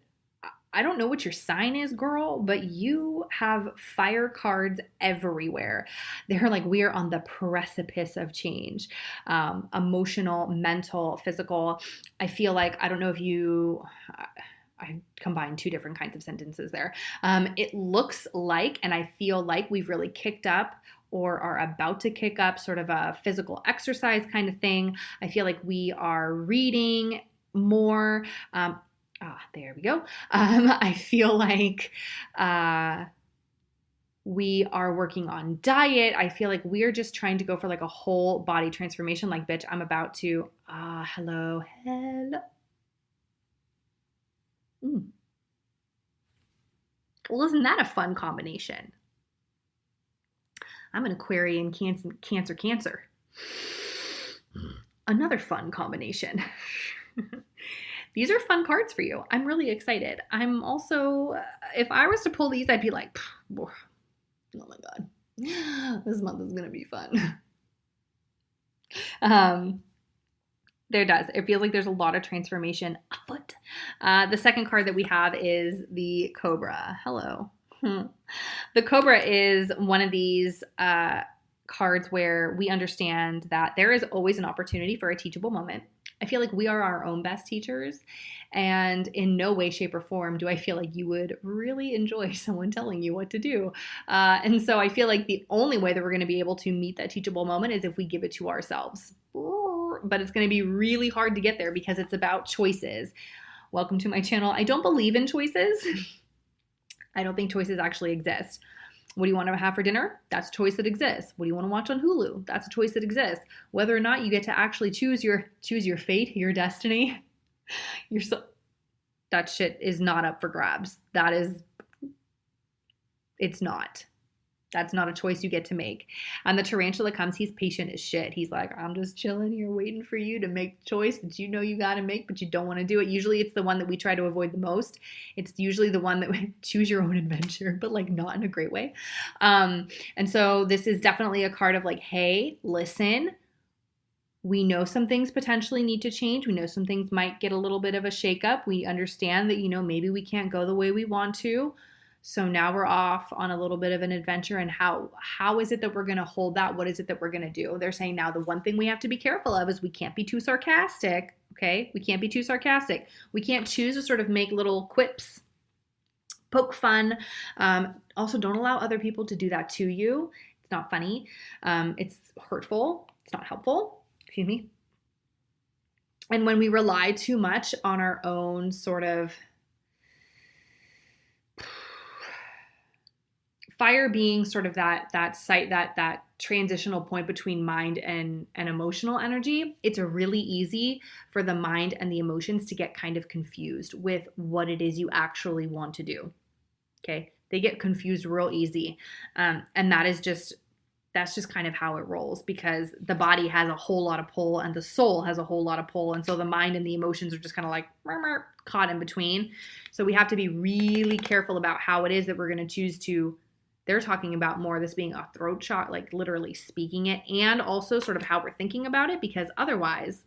I don't know what your sign is, girl, but you have fire cards everywhere. They're like, we are on the precipice of change. Emotional, mental, physical. I feel like, I don't know if you... I combined two different kinds of sentences there. It looks like, and I feel like we've really kicked up or are about to kick up sort of a physical exercise kind of thing. I feel like we are reading more. There we go. I feel like we are working on diet. I feel like we're just trying to go for like a whole body transformation. Like, bitch, I'm about to, hello. Well, isn't that a fun combination? I'm an Aquarian Cancer. Another fun combination. These are fun cards for you. I'm really excited. I'm also, if I was to pull these, I'd be like, oh my God, this month is going to be fun. There does. It feels like there's a lot of transformation afoot. The second card that we have is the Cobra. Hello. The Cobra is one of these cards where we understand that there is always an opportunity for a teachable moment. I feel like we are our own best teachers, and in no way, shape, or form do I feel like you would really enjoy someone telling you what to do. And so I feel like the only way that we're going to be able to meet that teachable moment is if we give it to ourselves. But it's going to be really hard to get there because it's about choices. Welcome to my channel. I don't believe in choices. I don't think choices actually exist. What do you want to have for dinner? That's a choice that exists. What do you want to watch on Hulu? That's a choice that exists. Whether or not you get to actually choose your fate, your destiny, that shit is not up for grabs. It's not. That's not a choice you get to make. And the tarantula comes, he's patient as shit. He's like, I'm just chilling here waiting for you to make the choice that you know you got to make, but you don't want to do it. Usually it's the one that we try to avoid the most. It's usually the one that we choose your own adventure, but like not in a great way. And so this is definitely a card of like, hey, listen, we know some things potentially need to change. We know some things might get a little bit of a shakeup. We understand that, maybe we can't go the way we want to. So now we're off on a little bit of an adventure, and how is it that we're going to hold that? What is it that we're going to do? They're saying now the one thing we have to be careful of is we can't be too sarcastic, okay? We can't be too sarcastic. We can't choose to sort of make little quips, poke fun. Also, don't allow other people to do that to you. It's not funny. It's hurtful. It's not helpful. Excuse me. And when we rely too much on our own sort of fire being sort of that transitional point between mind and emotional energy, it's really easy for the mind and the emotions to get kind of confused with what it is you actually want to do. Okay. They get confused real easy. And that's just kind of how it rolls, because the body has a whole lot of pull and the soul has a whole lot of pull. And so the mind and the emotions are just kind of like caught in between. So we have to be really careful about how it is that we're going to choose to. They're talking about more this being a throat shot, like literally speaking it, and also sort of how we're thinking about it, because otherwise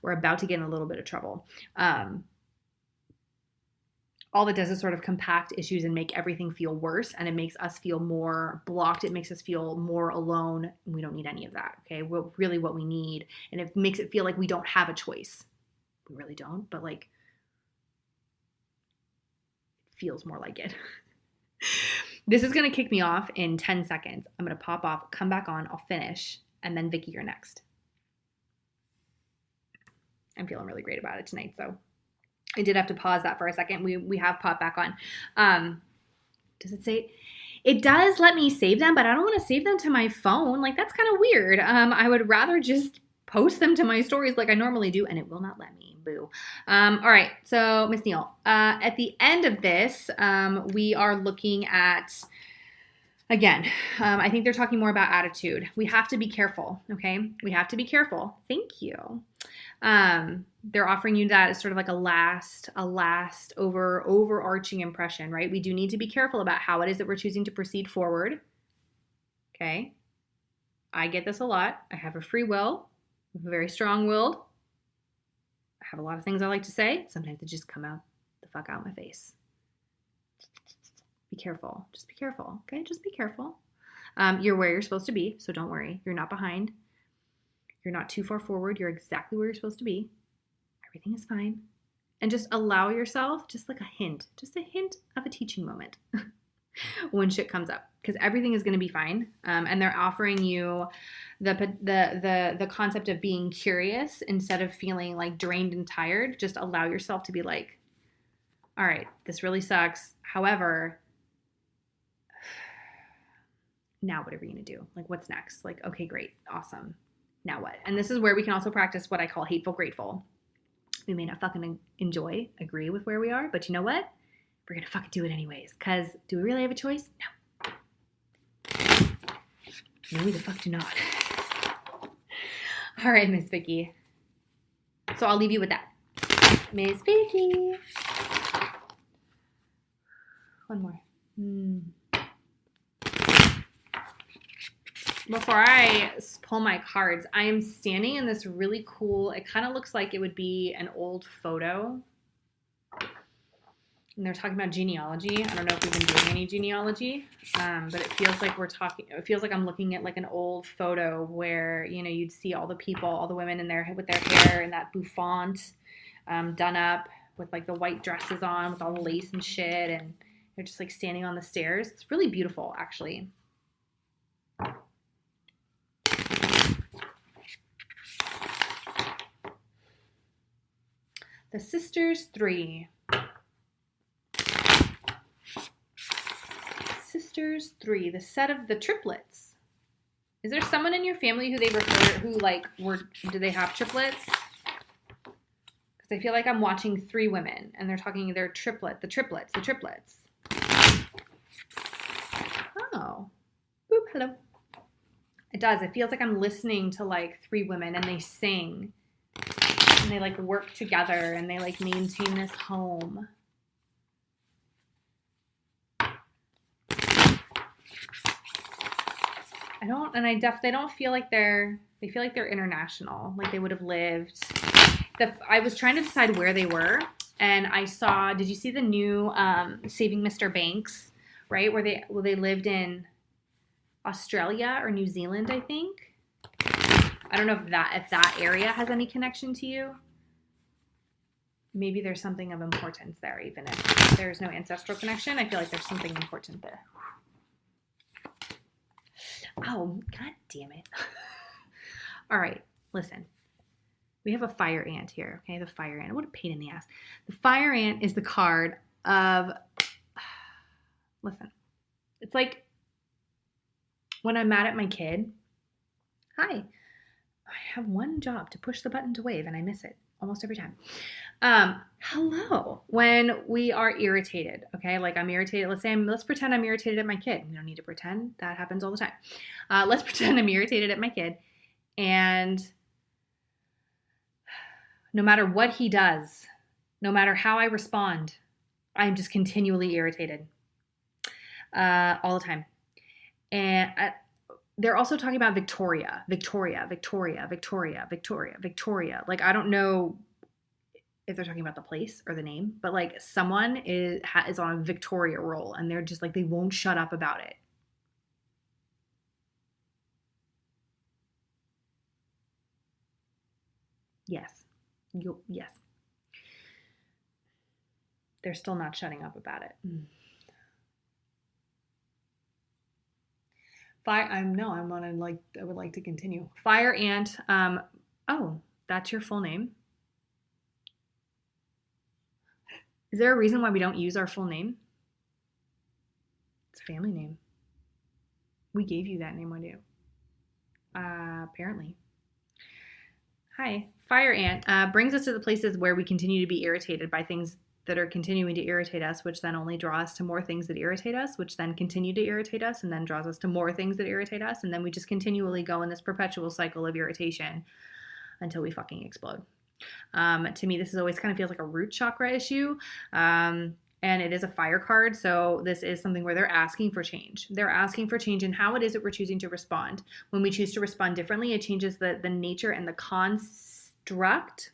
we're about to get in a little bit of trouble. All it does is sort of compact issues and make everything feel worse, and it makes us feel more blocked. It makes us feel more alone, and we don't need any of that, okay? Really what we need, and it makes it feel like we don't have a choice. We really don't, but like, it feels more like it. This is going to kick me off in 10 seconds. I'm going to pop off, come back on, I'll finish, and then Vicky, you're next. I'm feeling really great about it tonight, so I did have to pause that for a second. We have popped back on. Does it say? It does let me save them, but I don't want to save them to my phone. Like, that's kind of weird. I would rather just post them to my stories like I normally do, and it will not let me. Boo. All right. So, Miss Neal, at the end of this, we are looking at, again, I think they're talking more about attitude. We have to be careful. Okay. We have to be careful. Thank you. They're offering you that as sort of like a last overarching impression, right? We do need to be careful about how it is that we're choosing to proceed forward. Okay. I get this a lot. I have a free will, very strong-willed. I have a lot of things I like to say. Sometimes they just come out the fuck out my face. Be careful. Just be careful. Okay. Just be careful. You're where you're supposed to be. So don't worry. You're not behind. You're not too far forward. You're exactly where you're supposed to be. Everything is fine. And just allow yourself just a hint of a teaching moment when shit comes up, because everything is going to be fine. And they're offering you the concept of being curious instead of feeling like drained and tired. Just allow yourself to be like, all right, this really sucks. However, now what are we going to do? Like, what's next? Like, okay, great. Awesome. Now what? And this is where we can also practice what I call hateful grateful. We may not fucking agree with where we are, but you know what? We're going to fucking do it anyways. Because do we really have a choice? No. No, we the fuck do not. All right, Miss Vicky. So I'll leave you with that. Miss Vicky. One more. Before I pull my cards, I am standing in this really cool, it kind of looks like it would be an old photo. And they're talking about genealogy. I don't know if we've been doing any genealogy, but it feels like it feels like I'm looking at like an old photo where, you know, you'd see all the people, all the women with their hair and that bouffant, done up with like the white dresses on with all the lace and shit. And they're just like standing on the stairs. It's really beautiful, actually. The Sisters 3. Sisters 3, the set of the triplets. Is there someone in your family who do they have triplets? Because I feel like I'm watching 3 women and they're talking the triplets. Oh. Boop, hello. It does. It feels like I'm listening to like 3 women and they sing. And they like work together and they like maintain this home. They don't feel like they feel like they're international. Like they would have lived. I was trying to decide where they were, and I saw, did you see the new Saving Mr. Banks, right? Where they lived in Australia or New Zealand, I think. I don't know if that area has any connection to you. Maybe there's something of importance there, even if there's no ancestral connection. I feel like there's something important there. Oh, god damn it. All right, listen. We have a fire ant here, okay? The fire ant. What a pain in the ass. The fire ant is the card of, listen, it's like when I'm mad at my kid. Hi, I have one job to push the button to wave and I miss it almost every time. Hello. When we are irritated, okay? Like I'm irritated. Let's pretend I'm irritated at my kid. We don't need to pretend. That happens all the time. Let's pretend I'm irritated at my kid. And no matter what he does, no matter how I respond, I'm just continually irritated all the time. And they're also talking about Victoria. Like, I don't know if they're talking about the place or the name, but like someone is on a Victoria roll and they're just like, they won't shut up about it. Yes. Yes. They're still not shutting up about it. I would like to continue. Fire ant. Oh, that's your full name? Is there a reason why we don't use our full name? It's a family name. We gave you that name, I do. Apparently. Hi. Fire ant brings us to the places where we continue to be irritated by things that are continuing to irritate us, which then only draw us to more things that irritate us, which then continue to irritate us and then draws us to more things that irritate us. And then we just continually go in this perpetual cycle of irritation until we fucking explode. To me, this always kind of feels like a root chakra issue. And it is a fire card. So this is something where they're asking for change. They're asking for change in how it is that we're choosing to respond. When we choose to respond differently, it changes the nature and the construct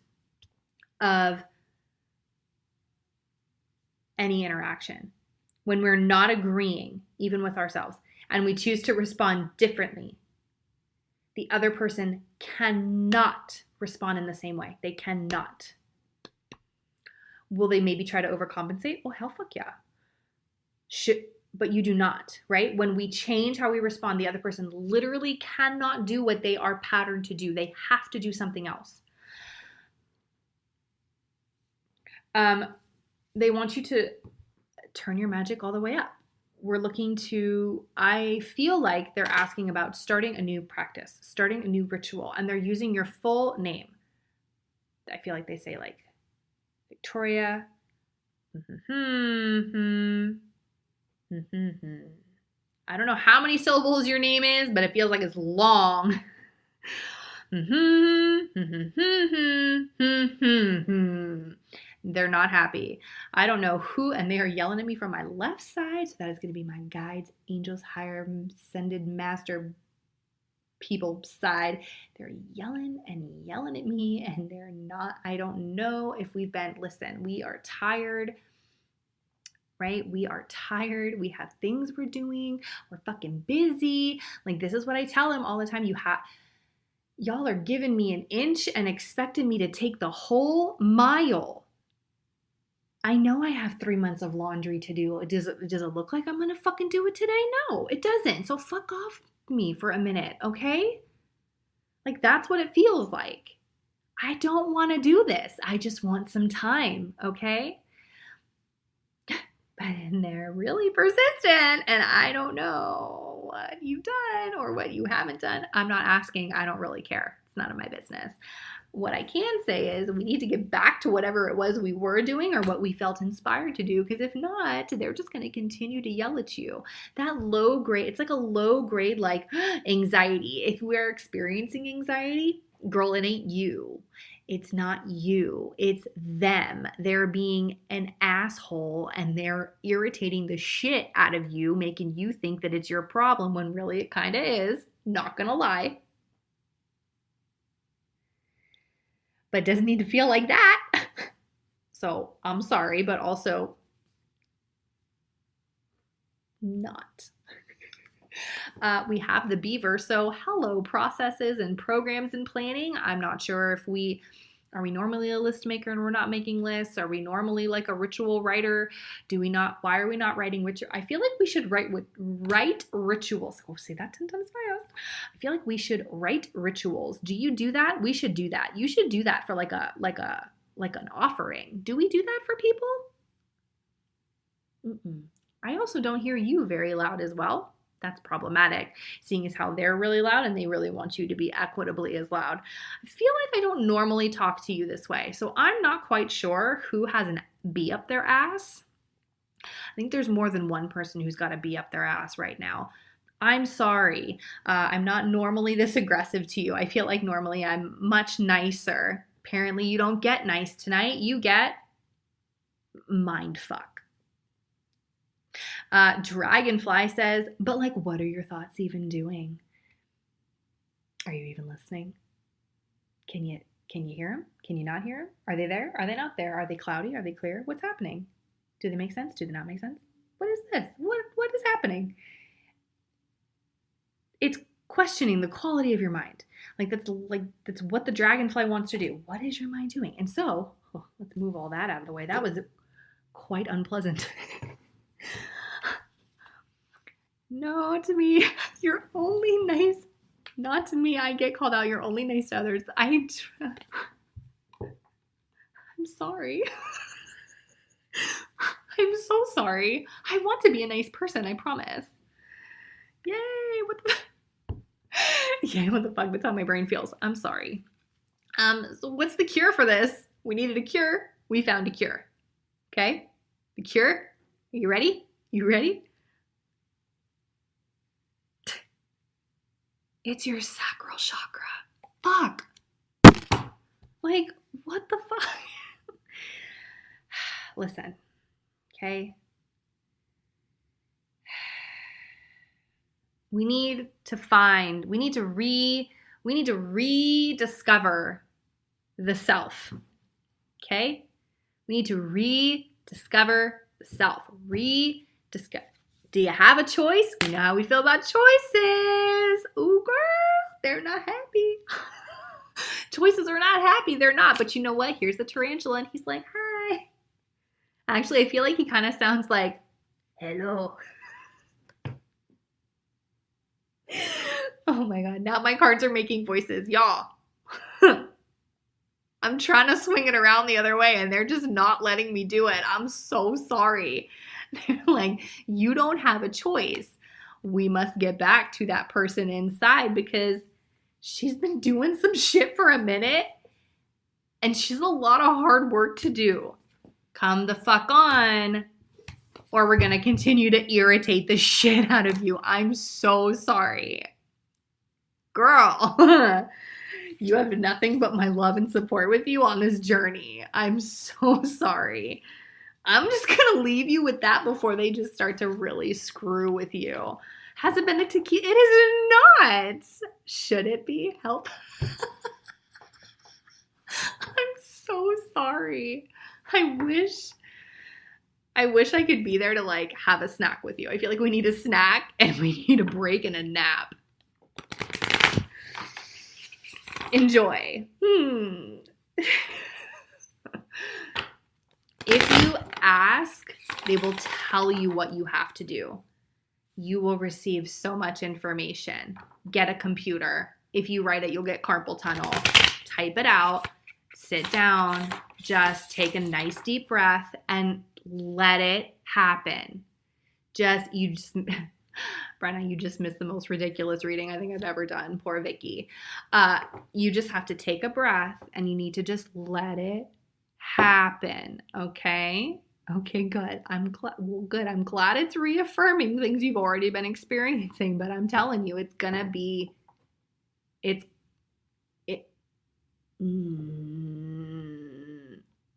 of any interaction. When we're not agreeing, even with ourselves, and we choose to respond differently, the other person cannot respond in the same way. They cannot. Will they maybe try to overcompensate? Oh, hell fuck yeah. But you do not, right? When we change how we respond, the other person literally cannot do what they are patterned to do. They have to do something else. They want you to turn your magic all the way up. We're looking to, I feel like they're asking about starting a new practice, starting a new ritual, and they're using your full name. I feel like they say like Victoria. I don't know how many syllables your name is, but it feels like it's long. They're not happy. I don't know who, and they are yelling at me from my left side. So that is going to be my guides, angels, higher ascended master people side. They're yelling at me, and they're not, I don't know if listen, we are tired, right? We are tired. We have things we're doing. We're fucking busy. Like, this is what I tell them all the time. Y'all are giving me an inch and expecting me to take the whole mile. I know I have 3 months of laundry to do. Does it look like I'm going to fucking do it today? No, it doesn't. So fuck off me for a minute, okay? Like, that's what it feels like. I don't want to do this. I just want some time, okay? And they're really persistent, and I don't know what you've done or what you haven't done. I'm not asking. I don't really care. It's none of my business. What I can say is we need to get back to whatever it was we were doing or what we felt inspired to do, because if not, they're just going to continue to yell at you. That low grade, it's like a low grade like anxiety. If we're experiencing anxiety, girl, it ain't you. It's not you. It's them. They're being an asshole and they're irritating the shit out of you, making you think that it's your problem when really it kind of is. Not going to lie. But it doesn't need to feel like that. So I'm sorry, but also not. We have the beaver. So hello, processes and programs and planning. I'm not sure if we Are we normally a list maker and we're not making lists? Are we normally like a ritual writer? Why are we not writing ritual? I feel like we should write rituals. Oh, say that 10 times fast. I feel like we should write rituals. Do you do that? We should do that. You should do that for like an offering. Do we do that for people? Mm-mm. I also don't hear you very loud as well. That's problematic, seeing as how they're really loud and they really want you to be equitably as loud. I feel like I don't normally talk to you this way, so I'm not quite sure who has an B up their ass. I think there's more than one person who's got a B up their ass right now. I'm sorry. I'm not normally this aggressive to you. I feel like normally I'm much nicer. Apparently you don't get nice tonight. You get mind fuck. Dragonfly says, but like, what are your thoughts even doing? Are you even listening? Can you hear them? Can you not hear them? Are they there? Are they not there? Are they cloudy? Are they clear? What's happening? Do they make sense? Do they not make sense? What is this? What is happening? It's questioning the quality of your mind. That's what the dragonfly wants to do. What is your mind doing? And so, let's move all that out of the way. That was quite unpleasant. No, to me, you're only nice. Not to me, I get called out. You're only nice to others. I'm sorry. I'm so sorry. I want to be a nice person, I promise. Yay, Yay, what the fuck? That's how my brain feels. I'm sorry. So what's the cure for this? We needed a cure. We found a cure. Okay? The cure? Are you ready? You ready? It's your sacral chakra. Fuck. Like, what the fuck? Listen, okay? We need to rediscover the self. Okay? We need to rediscover the self. Do you have a choice? We know how we feel about choices. Ooh, girl, they're not happy. Choices are not happy. They're not. But you know what? Here's the tarantula, and he's like, hi. Actually, I feel like he kind of sounds like, hello. Oh my God. Now my cards are making voices. Y'all. I'm trying to swing it around the other way, and they're just not letting me do it. I'm so sorry. They're like, you don't have a choice. We must get back to that person inside because she's been doing some shit for a minute and she's a lot of hard work to do. Come the fuck on, or we're going to continue to irritate the shit out of you. I'm so sorry. Girl, you have nothing but my love and support with you on this journey. I'm so sorry. I'm just going to leave you with that before they just start to really screw with you. Has it been a tequila? It is not. Should it be? Help. I'm so sorry. I wish I could be there to like have a snack with you. I feel like we need a snack and we need a break and a nap. Enjoy. If you ask, they will tell you what you have to do. You will receive so much information. Get a computer. If you write it, you'll get carpal tunnel. Type it out. Sit down. Just take a nice deep breath and let it happen. Brenna, you just missed the most ridiculous reading I think I've ever done. Poor Vicky. You just have to take a breath and you need to just let it happen. Okay? Okay, good. I'm glad it's reaffirming things you've already been experiencing, but I'm telling you, it's gonna be,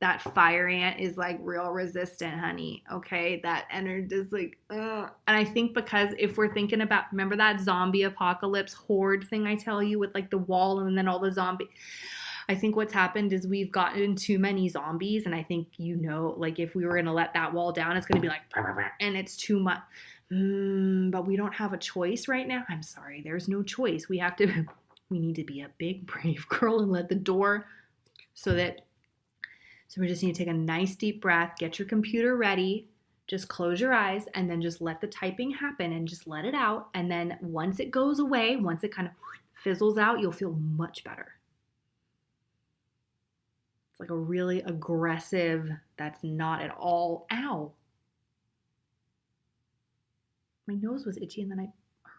that fire ant is like real resistant, honey. Okay, that energy is like, and I think because if we're thinking about, remember that zombie apocalypse horde thing I tell you with like the wall and then all the zombies. I think what's happened is we've gotten too many zombies, and I think, like if we were going to let that wall down, it's going to be like, and it's too much. But we don't have a choice right now. I'm sorry, there's no choice. We need to be a big, brave girl and let the door So we just need to take a nice deep breath, get your computer ready, just close your eyes, and then just let the typing happen and just let it out. And then once it goes away, once it kind of fizzles out, you'll feel much better. It's like a really aggressive, that's not at all, ow. My nose was itchy and then I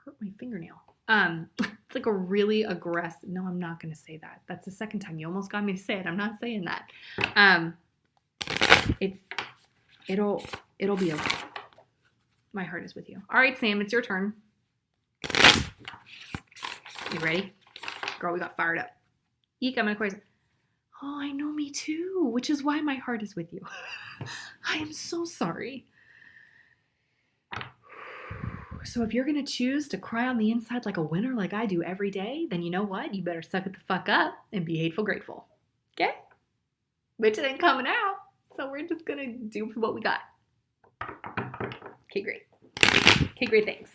hurt my fingernail. It's like a really aggressive, no, I'm not going to say that. That's the second time you almost got me to say it. I'm not saying that. It'll be okay. My heart is with you. All right, Sam, it's your turn. You ready? Girl, we got fired up. Eek, I'm going to crazy. Oh, I know, me too, which is why my heart is with you. I am so sorry. So if you're going to choose to cry on the inside like a winner like I do every day, then you know what? You better suck it the fuck up and be hateful grateful. Okay? Which it ain't coming out. So we're just going to do what we got. Okay, great. Okay, great, thanks.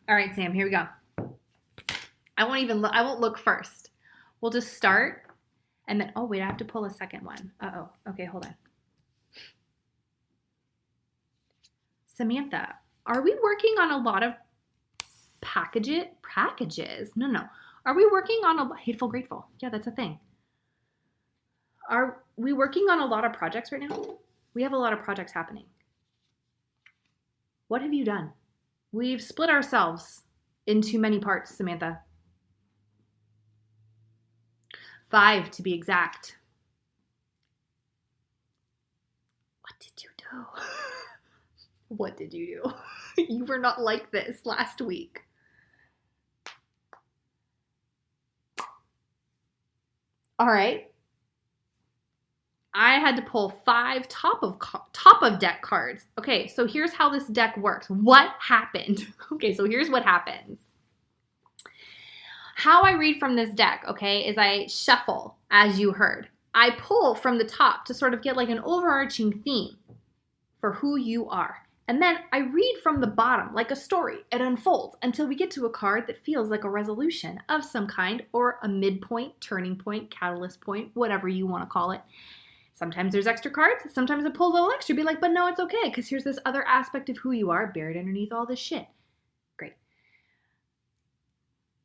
All right, Sam, here we go. I won't look first. We'll just start and then, oh wait, I have to pull a second one. Uh-oh. Okay, hold on. Samantha, are we working on a lot of packages? No. Are we working on a hateful grateful? Yeah, that's a thing. Are we working on a lot of projects right now? We have a lot of projects happening. What have you done? We've split ourselves into many parts, Samantha. 5 to be exact. What did you do? What did you do? You were not like this last week. All right. I had to pull 5 top of deck cards. Okay, so here's how this deck works. What happened? Okay, so here's what happens. How I read from this deck, okay, is I shuffle, as you heard. I pull from the top to sort of get like an overarching theme for who you are. And then I read from the bottom like a story. It unfolds until we get to a card that feels like a resolution of some kind or a midpoint, turning point, catalyst point, whatever you want to call it. Sometimes there's extra cards. Sometimes I pull a little extra. Be like, but no, it's okay because here's this other aspect of who you are buried underneath all this shit. Great.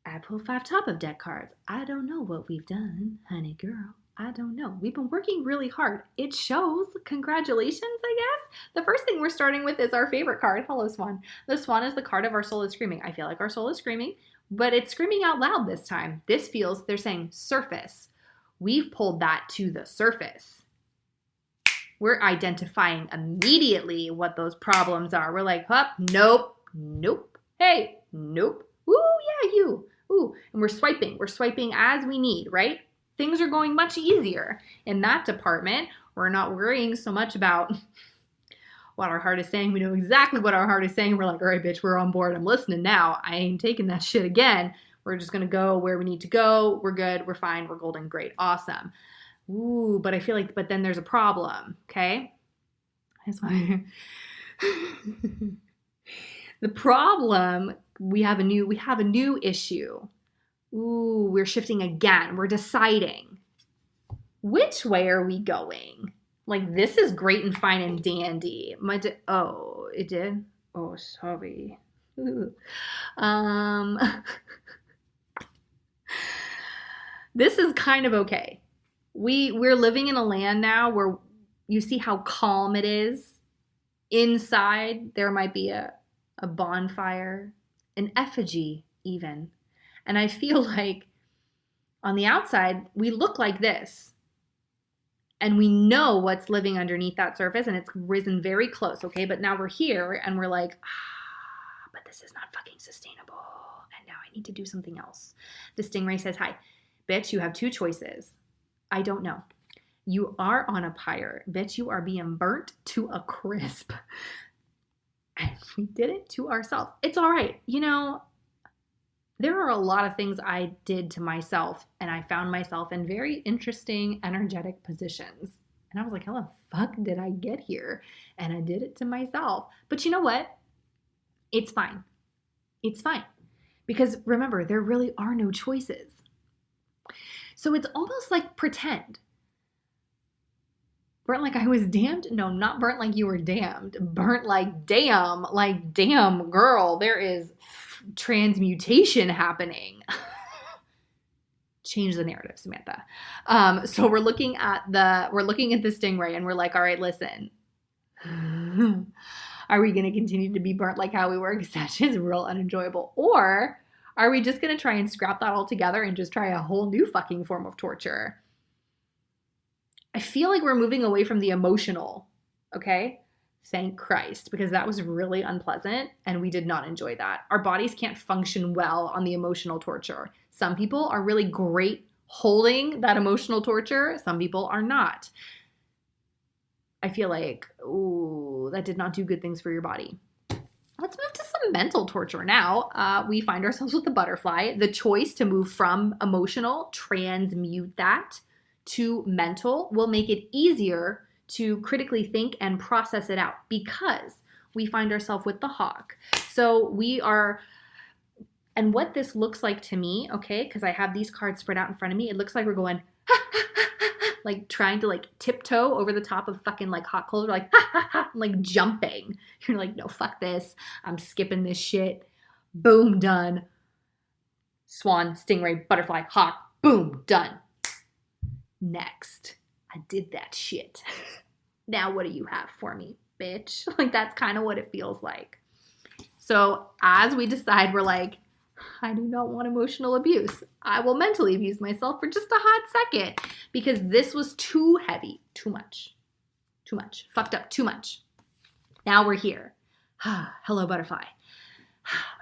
I pull 5 top of deck cards. I don't know what we've done, honey girl. I don't know. We've been working really hard. It shows. Congratulations, I guess. The first thing we're starting with is our favorite card. Hello, Swan. The Swan is the card of our soul is screaming. I feel like our soul is screaming, but it's screaming out loud this time. This feels, they're saying surface. We've pulled that to the surface. We're identifying immediately what those problems are. We're like, huh, nope, hey, nope, ooh, yeah, you, ooh, and we're swiping as we need, right? Things are going much easier in that department. We're not worrying so much about what our heart is saying. We know exactly what our heart is saying. We're like, all right, bitch, we're on board. I'm listening now. I ain't taking that shit again. We're just going to go where we need to go. We're good. We're fine. We're golden. Great. Awesome. Ooh, but I feel like, but then there's a problem. Okay. That's why. The problem, we have a new issue. Ooh, we're shifting again. We're deciding. Which way are we going? Like, this is great and fine and dandy. Oh, it did? Oh, sorry. This is kind of okay. We're living in a land now where you see how calm it is. Inside, there might be a bonfire, an effigy even. And I feel like on the outside, we look like this. And we know what's living underneath that surface, and it's risen very close, okay? But now we're here, and we're like, but this is not fucking sustainable. And now I need to do something else. The stingray says, hi. Bitch, you have 2 choices. I don't know. You are on a pyre. Bitch, you are being burnt to a crisp. And we did it to ourselves. It's all right. You know, there are a lot of things I did to myself, and I found myself in very interesting, energetic positions. And I was like, how the fuck did I get here? And I did it to myself. But you know what? It's fine. It's fine. Because remember, there really are no choices. So it's almost like pretend. Burnt like I was damned? No, not burnt like you were damned. Burnt like damn, girl, there is transmutation happening. Change the narrative, Samantha. So we're looking at the stingray and we're like, all right, listen. Are we going to continue to be burnt like how we were? Because that's just real unenjoyable. Or are we just going to try and scrap that all together and just try a whole new fucking form of torture? I feel like we're moving away from the emotional, okay? Thank Christ, because that was really unpleasant and we did not enjoy that. Our bodies can't function well on the emotional torture. Some people are really great holding that emotional torture. Some people are not. I feel like, ooh, that did not do good things for your body. Let's move to some mental torture now. We find ourselves with the butterfly. The choice to move from emotional, transmute that, to mental will make it easier to critically think and process it out because we find ourselves with the hawk. So we are, and what this looks like to me, okay, because I have these cards spread out in front of me, it looks like we're going, like trying to like tiptoe over the top of fucking like hot coals, like, like jumping. You're like, no, fuck this. I'm skipping this shit. Boom, done. Swan, stingray, butterfly, hawk, boom, done. Next, I did that shit. Now what do you have for me, bitch? Like that's kind of what it feels like. So as we decide, we're like, I do not want emotional abuse. I will mentally abuse myself for just a hot second because this was too heavy, too much, fucked up, too much. Now we're here. Hello, butterfly.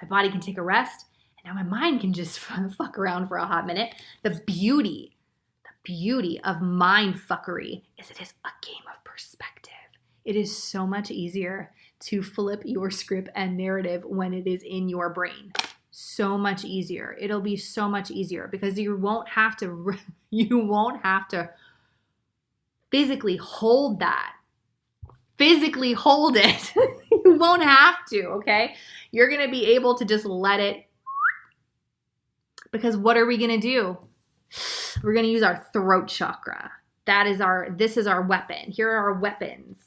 My body can take a rest and now my mind can just fuck around for a hot minute. The beauty of mind fuckery is it is a game of perspective. It is so much easier to flip your script and narrative when it is in your brain. So much easier. It'll be so much easier because you won't have to physically hold that. Physically hold it. You won't have to, okay? You're going to be able to just let it, because what are we going to do? We're going to use our throat chakra. This is our weapon. Here are our weapons.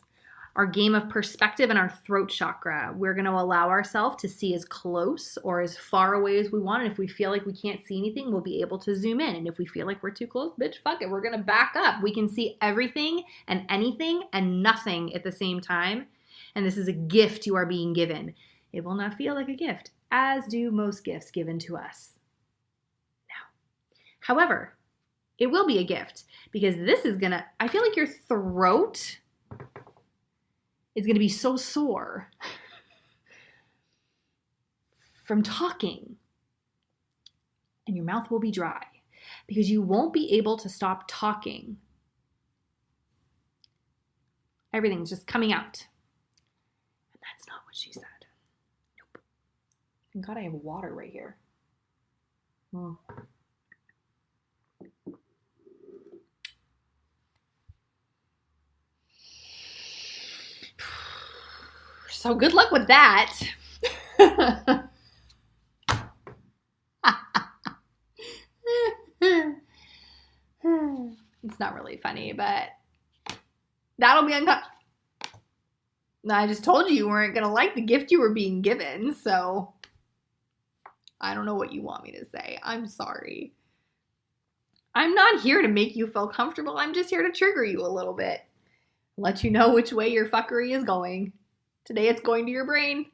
Our game of perspective and our throat chakra. We're going to allow ourselves to see as close or as far away as we want. And if we feel like we can't see anything, we'll be able to zoom in. And if we feel like we're too close, bitch, fuck it. We're going to back up. We can see everything and anything and nothing at the same time. And this is a gift you are being given. It will not feel like a gift, as do most gifts given to us. However, it will be a gift because I feel like your throat is going to be so sore from talking and your mouth will be dry because you won't be able to stop talking. Everything's just coming out. And that's not what she said. Nope. Thank God I have water right here. Oh. So good luck with that. It's not really funny, but that'll be uncomfortable. I just told you weren't going to like the gift you were being given, so I don't know what you want me to say. I'm sorry. I'm not here to make you feel comfortable. I'm just here to trigger you a little bit. Let you know which way your fuckery is going. Today it's going to your brain.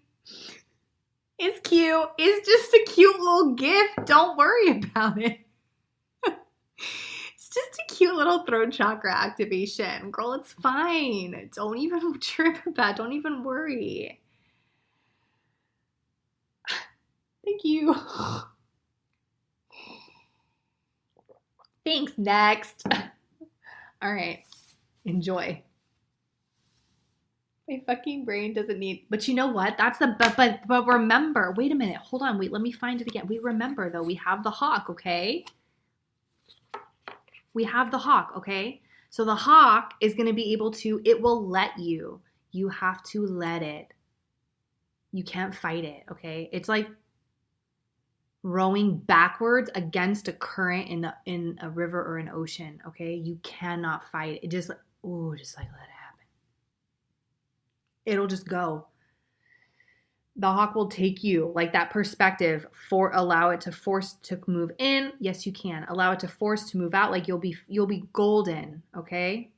It's cute. It's just a cute little gift. Don't worry about it. It's just a cute little throat chakra activation. Girl, it's fine. Don't even trip about it. Don't even worry. Thank you. Thanks. Next. All right. Enjoy. My fucking brain doesn't need, but you know what? That's but remember, wait a minute. Hold on. Wait, let me find it again. We remember though, we have the hawk, okay? We have the hawk, okay? So the hawk is going to be able to, it will let you. You have to let it. You can't fight it, okay? It's like rowing backwards against a current in a river or an ocean, okay? You cannot fight it. Just like, ooh, just like let it happen. It'll just go. The hawk will take you, like that perspective, allow it to force to move in. Yes, you can. Allow it to force to move out, like you'll be golden, okay?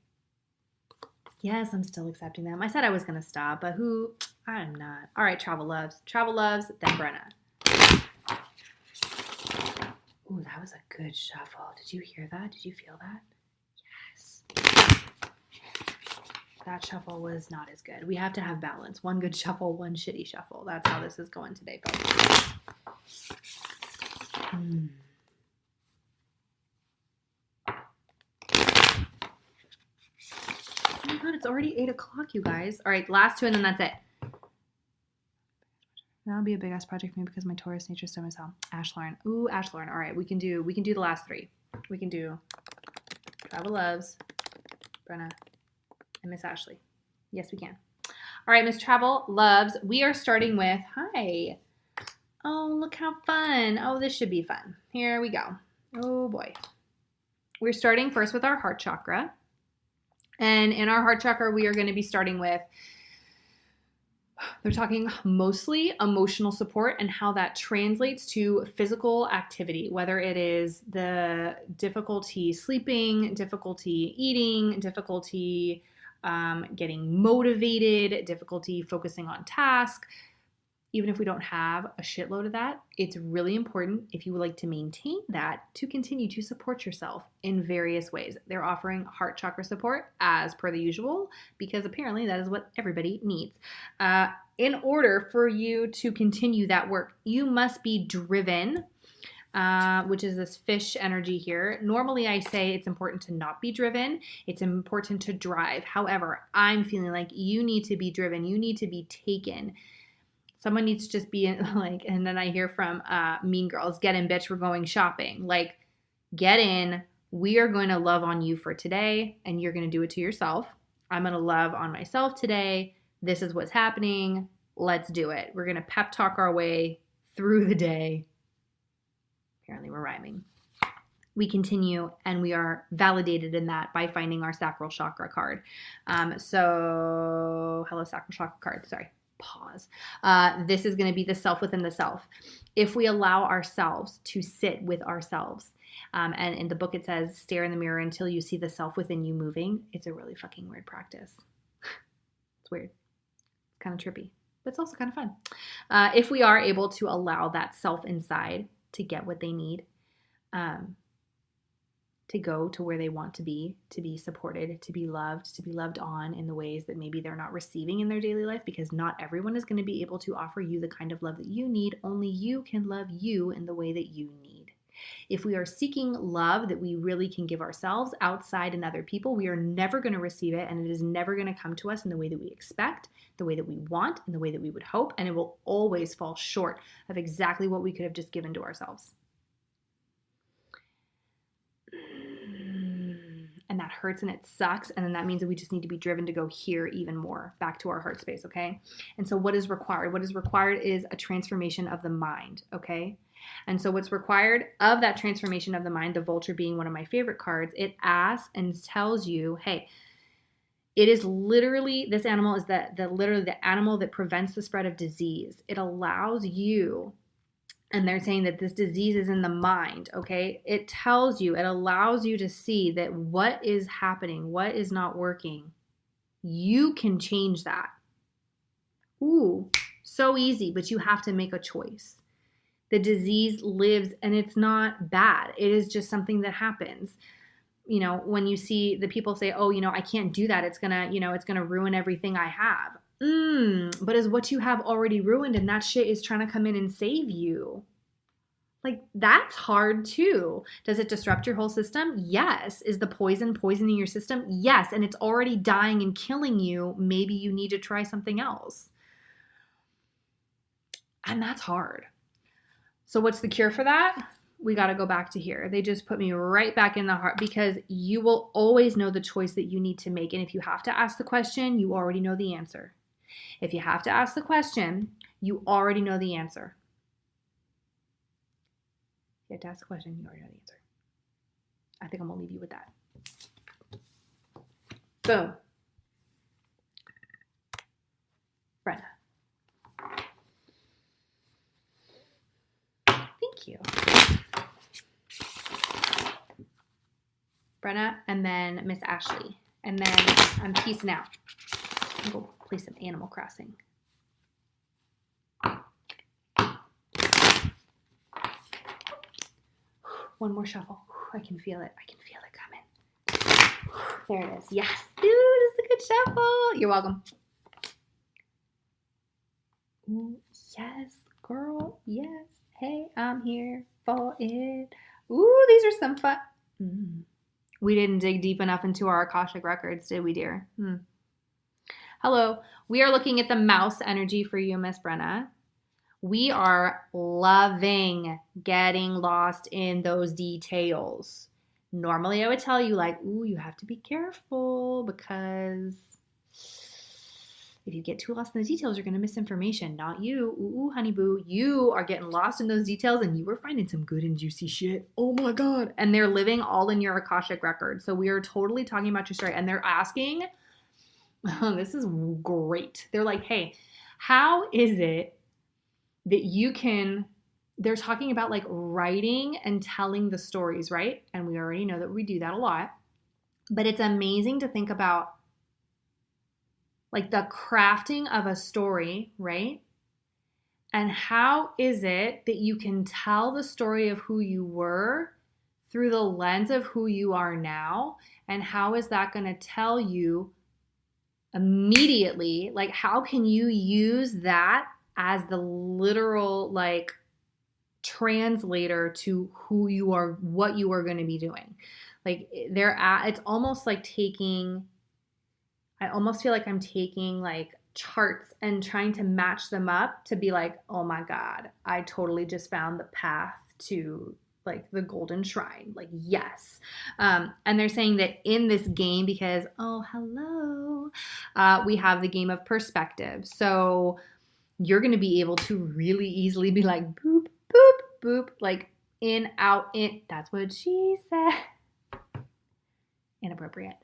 Yes, I'm still accepting them. I said I was going to stop, but I'm not. All right, travel loves, then Brenna. Ooh, that was a good shuffle. Did you hear that? Did you feel that? Yes. That shuffle was not as good. We have to have balance. One good shuffle, one shitty shuffle. That's how this is going today, folks. Oh my God, it's already 8 o'clock, you guys. All right, last two, and then that's it. That'll be a big ass project for me because my Taurus nature stone is hell. Ash Lauren. Ooh, Ash Lauren. All right, we can do the last three. We can do Travel Loves, Brenna, and Miss Ashley. Yes, we can. All right, Miss Travel Loves. We are starting with hi. Oh, look how fun. Oh, this should be fun. Here we go. Oh boy. We're starting first with our heart chakra. And in our heart chakra, we are going to be starting with, they're talking mostly emotional support and how that translates to physical activity, whether it is the difficulty sleeping, difficulty eating, difficulty getting motivated, difficulty focusing on task. Even if we don't have a shitload of that, it's really important, if you would like to maintain that, to continue to support yourself in various ways. They're offering heart chakra support as per the usual, because apparently that is what everybody needs. In order for you to continue that work, you must be driven, which is this fish energy here. Normally I say it's important to not be driven. It's important to drive. However, I'm feeling like you need to be driven. You need to be taken. Someone needs to just be in, like, and then I hear from Mean Girls, get in, bitch, we're going shopping. Like, get in. We are going to love on you for today, and you're going to do it to yourself. I'm going to love on myself today. This is what's happening. Let's do it. We're going to pep talk our way through the day. Apparently we're rhyming. We continue, and we are validated in that by finding our sacral chakra card. So, hello, sacral chakra card. Sorry. Pause. This is going to be the self within the self. If we allow ourselves to sit with ourselves, and in the book it says, stare in the mirror until you see the self within you moving. It's a really fucking weird practice. It's weird. It's kind of trippy, but it's also kind of fun. If we are able to allow that self inside to get what they need, to go to where they want to be supported, to be loved on in the ways that maybe they're not receiving in their daily life, because not everyone is going to be able to offer you the kind of love that you need. Only you can love you in the way that you need. If we are seeking love that we really can give ourselves outside in other people, we are never going to receive it, and it is never going to come to us in the way that we expect, the way that we want, and the way that we would hope, and it will always fall short of exactly what we could have just given to ourselves. And that hurts and it sucks. And then that means that we just need to be driven to go here even more, back to our heart space, okay? And so what is required? What is required is a transformation of the mind, okay? And so what's required of that transformation of the mind, the vulture being one of my favorite cards, it asks and tells you, hey, it is literally, this animal is literally the animal that prevents the spread of disease. It allows you, and they're saying that this disease is in the mind, okay? It tells you, it allows you to see that what is happening, what is not working, you can change that. Ooh, so easy, but you have to make a choice. The disease lives, and it's not bad. It is just something that happens. You know, when you see the people say, oh, you know, I can't do that. It's gonna ruin everything I have. But is what you have already ruined, and that shit is trying to come in and save you. Like, that's hard too. Does it disrupt your whole system? Yes. Is the poison poisoning your system? Yes. And it's already dying and killing you. Maybe you need to try something else. And that's hard. So what's the cure for that? We got to go back to here. They just put me right back in the heart, because you will always know the choice that you need to make. And if you have to ask the question, you already know the answer. If you have to ask the question, you already know the answer. You have to ask a question, you already know the answer. I think I'm gonna leave you with that. Boom. Brenna. Thank you. Brenna, and then Miss Ashley. And then I'm peacing out. I'm gonna go play some Animal Crossing. One more shuffle. I can feel it. I can feel it coming. There it is. Yes. Ooh, this is a good shuffle. You're welcome. Ooh, yes, girl. Yes. Hey, I'm here for it. Ooh, these are some fun. We didn't dig deep enough into our Akashic records, did we, dear? Hello. We are looking at the mouse energy for you, Miss Brenna. We are loving getting lost in those details. Normally I would tell you like, ooh, you have to be careful because if you get too lost in the details, you're going to miss information. Not you. Ooh, honey boo. You are getting lost in those details and you were finding some good and juicy shit. Oh my God. And they're living all in your Akashic record. So we are totally talking about your story. And they're asking, this is great. They're like, hey, how is it that you can, they're talking about like writing and telling the stories, right? And we already know that we do that a lot. But it's amazing to think about like the crafting of a story, right? And how is it that you can tell the story of who you were through the lens of who you are now? And how is that going to tell you immediately, like how can you use that as the literal like translator to who you are, what you are going to be doing? Like it's almost like I almost feel like I'm taking like charts and trying to match them up to be like, oh my God, I totally just found the path to like the golden shrine. Like, yes. And they're saying that in this game, because, oh, hello, we have the game of perspective. So you're going to be able to really easily be like, boop, boop, boop, like in, out, in. That's what she said. Inappropriate.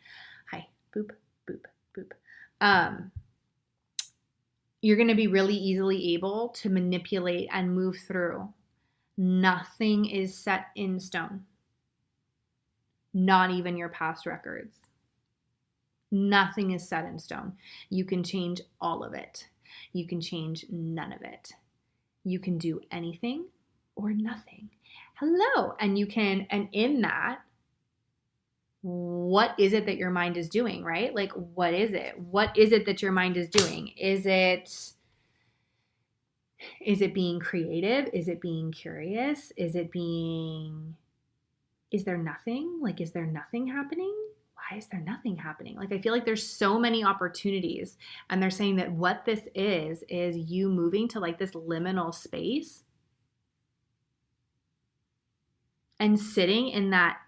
Hi, boop, boop, boop. You're going to be really easily able to manipulate and move through. Nothing is set in stone. Not even your past records. Nothing is set in stone. You can change all of it. You can change none of it. You can do anything or nothing. Hello. And in that, what is it that your mind is doing, right? Like, what is it? What is it that your mind is doing? Is it being creative? Is it being curious? Is there nothing? Like, is there nothing happening? Why is there nothing happening? Like, I feel like there's so many opportunities, and they're saying that what this is you moving to like this liminal space and sitting in that,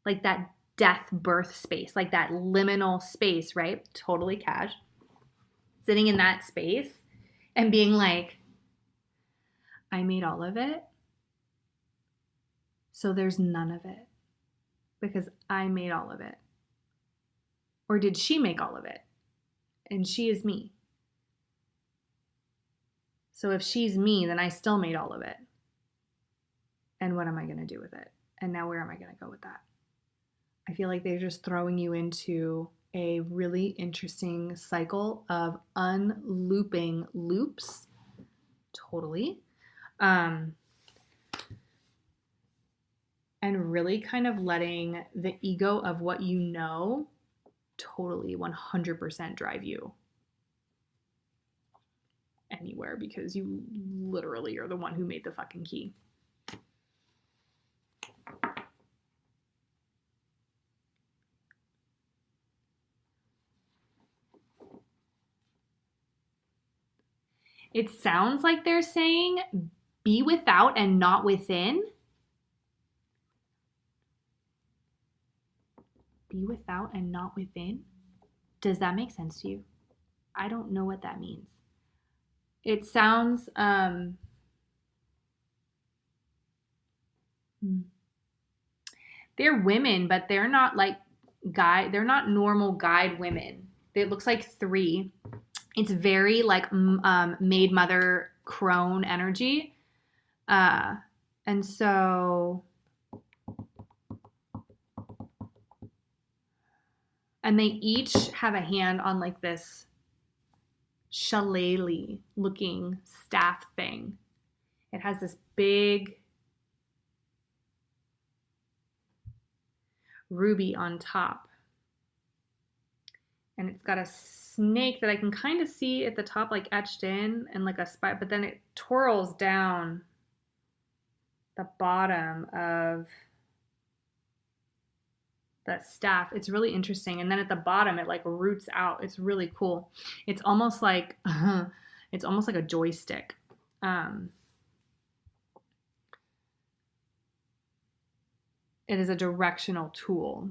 like that death birth space, like that liminal space, right? Totally cash. Sitting in that space and being like, I made all of it. So there's none of it because I made all of it. Or did she make all of it? And she is me. So if she's me, then I still made all of it. And what am I going to do with it? And now where am I going to go with that? I feel like they're just throwing you into a really interesting cycle of unlooping loops. Totally. And really kind of letting the ego of what you know totally 100% drive you anywhere because you literally are the one who made the fucking key. It sounds like they're saying be without and not within. Be without and not within. Does that make sense to you? I don't know what that means. It sounds They're women, but they're not like they're not normal guide women. It looks like 3. It's very like maid mother crone energy. And so, and they each have a hand on like this shillelagh looking staff thing. It has this big ruby on top. And it's got a snake that I can kind of see at the top, like etched in and like a spike, but then it twirls down the bottom of the staff. It's really interesting. And then at the bottom, it like roots out. It's really cool. It's almost like, it's almost like a joystick. It is a directional tool.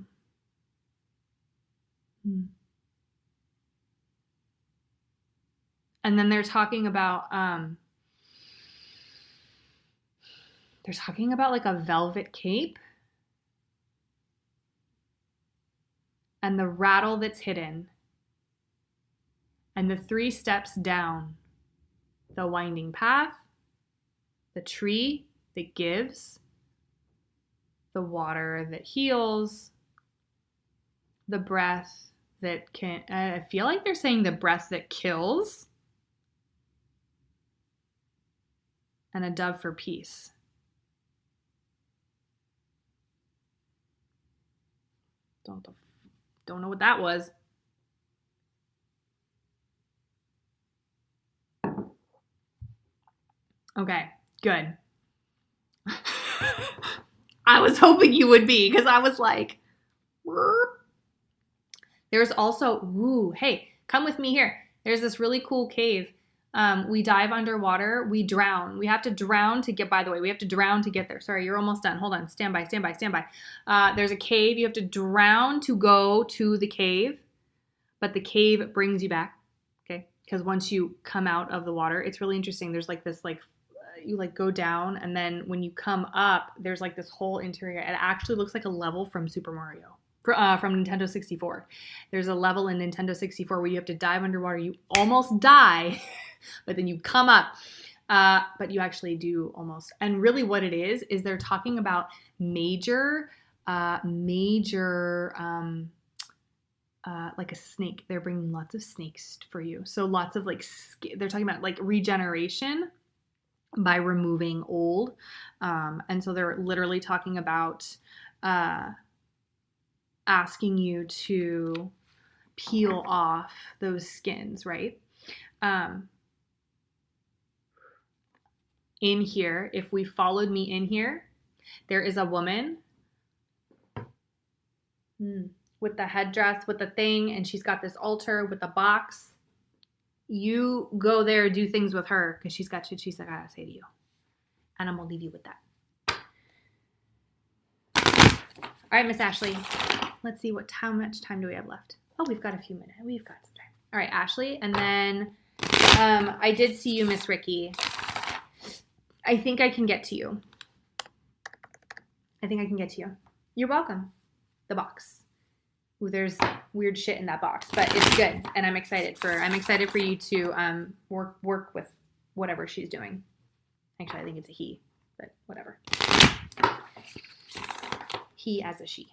And then they're talking about like a velvet cape and the rattle that's hidden and the 3 steps down, the winding path, the tree that gives, the water that heals, the breath that can, I feel like they're saying the breath that kills, and a dove for peace. Don't know what that was. Okay, good. I was hoping you would be, because I was like, there's also, hey, come with me here. There's this really cool cave. We dive underwater. We drown. We have to drown to get, by the way, we have to drown to get there. Sorry, you're almost done. Hold on. Stand by. There's a cave. You have to drown to go to the cave, but the cave brings you back. Okay. Because once you come out of the water, it's really interesting. There's like this, like, you like go down, and then when you come up, there's like this whole interior. It actually looks like a level from Super Mario. From Nintendo 64. There's a level in Nintendo 64 where you have to dive underwater. You almost die, but then you come up. But you actually do almost. And really what it is they're talking about major, like a snake. They're bringing lots of snakes for you. So lots of like, they're talking about like regeneration by removing old. And so they're literally talking about asking you to peel off those skins, right? In here, if we followed me in here, there is a woman with the headdress, with the thing, and she's got this altar with the box. You go there, do things with her, because she's got shit she's gotta say to you. And I'm gonna leave you with that. All right, Miss Ashley. Let's see how much time do we have left? Oh, we've got a few minutes. We've got some time. All right, Ashley. And then I did see you, Miss Ricky. I think I can get to you. You're welcome. The box. Ooh, there's weird shit in that box, but it's good, and I'm excited for you to work with whatever she's doing. Actually, I think it's a he, but whatever. He as a she.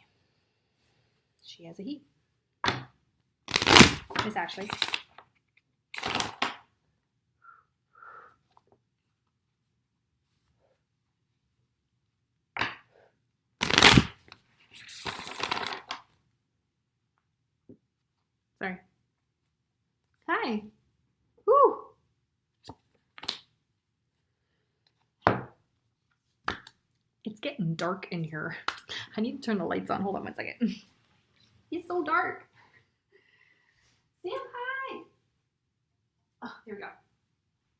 She as a he. Miss Ashley. Sorry. Hi. Woo. It's getting dark in here. I need to turn the lights on. Hold on 1 second. It's so dark. Sam, hi. Oh, there we go.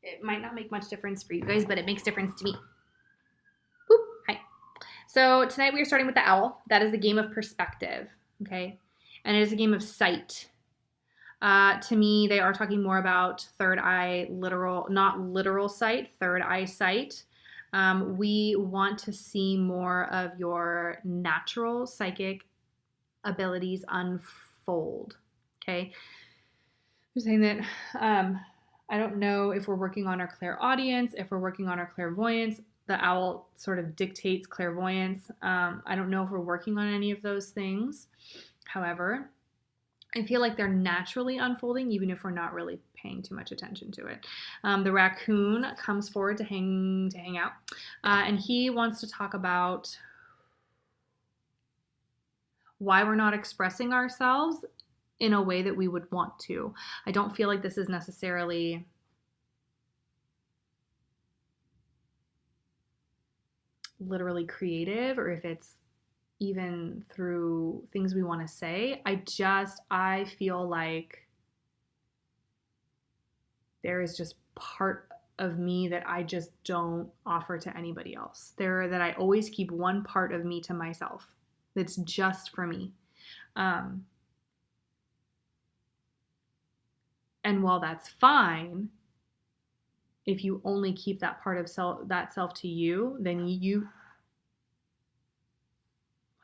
It might not make much difference for you guys, but it makes difference to me. Boop. Hi. So tonight we are starting with the owl. That is the game of perspective. Okay. And it is a game of sight. To me, they are talking more about third eye, not literal sight, third eye sight. We want to see more of your natural psychic abilities unfold. Okay. I'm saying that I don't know if we're working on our clairaudience, if we're working on our clairvoyance. The owl sort of dictates clairvoyance. I don't know if we're working on any of those things. However, I feel like they're naturally unfolding, even if we're not really paying too much attention to it. The raccoon comes forward to hang out, and he wants to talk about why we're not expressing ourselves in a way that we would want to. I don't feel like this is necessarily literally creative, or if it's even through things we want to say. I feel like there is just part of me that I just don't offer to anybody else. That I always keep one part of me to myself. That's just for me. And while that's fine, if you only keep that part of self to you, then my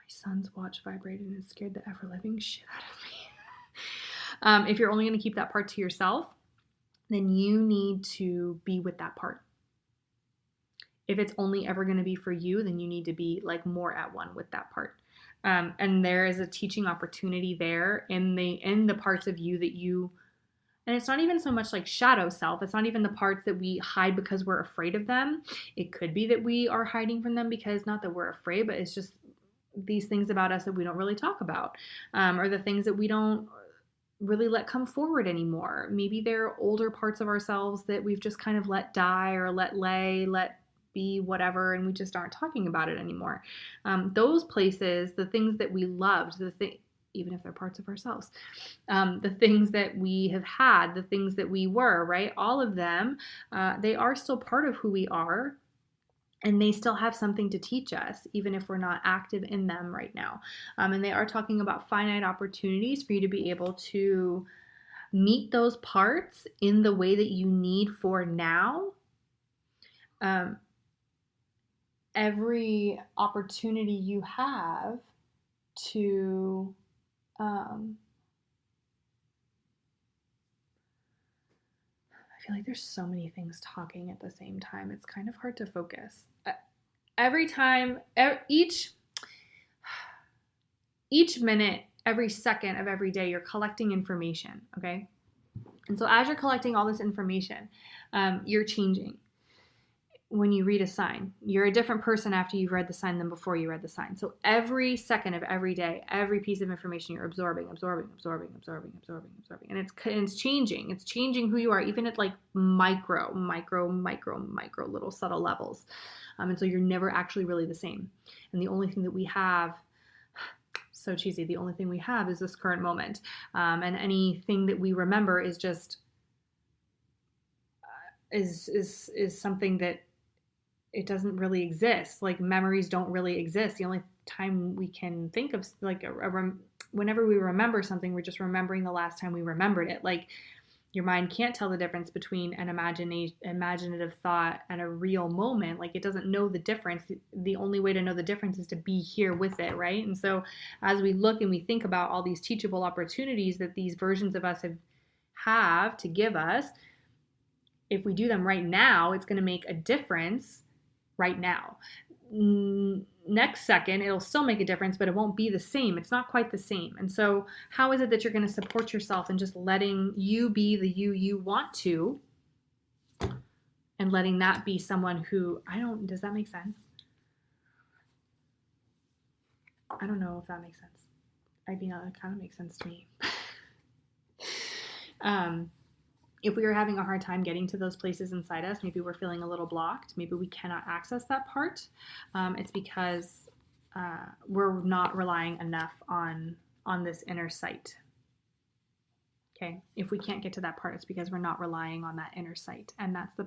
son's watch vibrated and scared the ever-living shit out of me. If you're only going to keep that part to yourself, then you need to be with that part. If it's only ever going to be for you, then you need to be like more at one with that part. And there is a teaching opportunity there in the parts of you that you. And it's not even so much like shadow self. It's not even the parts that we hide because we're afraid of them. It could be that we are hiding from them because not that we're afraid, but it's just these things about us that we don't really talk about, or the things that we don't really let come forward anymore. Maybe they're older parts of ourselves that we've just kind of let die or let lay, let be whatever, and we just aren't talking about it anymore. Those places, the things that we loved, even if they're parts of ourselves, the things that we have had, the things that we were, right? All of them, they are still part of who we are, and they still have something to teach us, even if we're not active in them right now. And they are talking about finite opportunities for you to be able to meet those parts in the way that you need for now. Every opportunity you have to I feel like there's so many things talking at the same time. It's kind of hard to focus. Every time, each minute, every second of every day, you're collecting information, okay? And so as you're collecting all this information, you're changing. When you read a sign, you're a different person after you've read the sign than before you read the sign. So every second of every day, every piece of information you're absorbing. And it's changing. It's changing who you are, even at like micro little subtle levels. And so you're never actually really the same. And the only thing that we have, so cheesy, the only thing we have is this current moment. And anything that we remember is just, is something that it doesn't really exist. Like memories don't really exist. The only time we can think of like whenever we remember something, we're just remembering the last time we remembered it. Like your mind can't tell the difference between an imaginative thought and a real moment. Like it doesn't know the difference. The only way to know the difference is to be here with it, right? And so as we look and we think about all these teachable opportunities that these versions of us have to give us, if we do them right now, it's going to make a difference right now. Next second, it'll still make a difference, but it won't be the same. It's not quite the same. And so how is it that you're going to support yourself and just letting you be the you want to, and letting that be someone who, does that make sense? I don't know if that makes sense. It kind of makes sense to me. If we are having a hard time getting to those places inside us, maybe we're feeling a little blocked, maybe we cannot access that part, it's because we're not relying enough on this inner sight. Okay, if we can't get to that part, it's because we're not relying on that inner sight, and that's the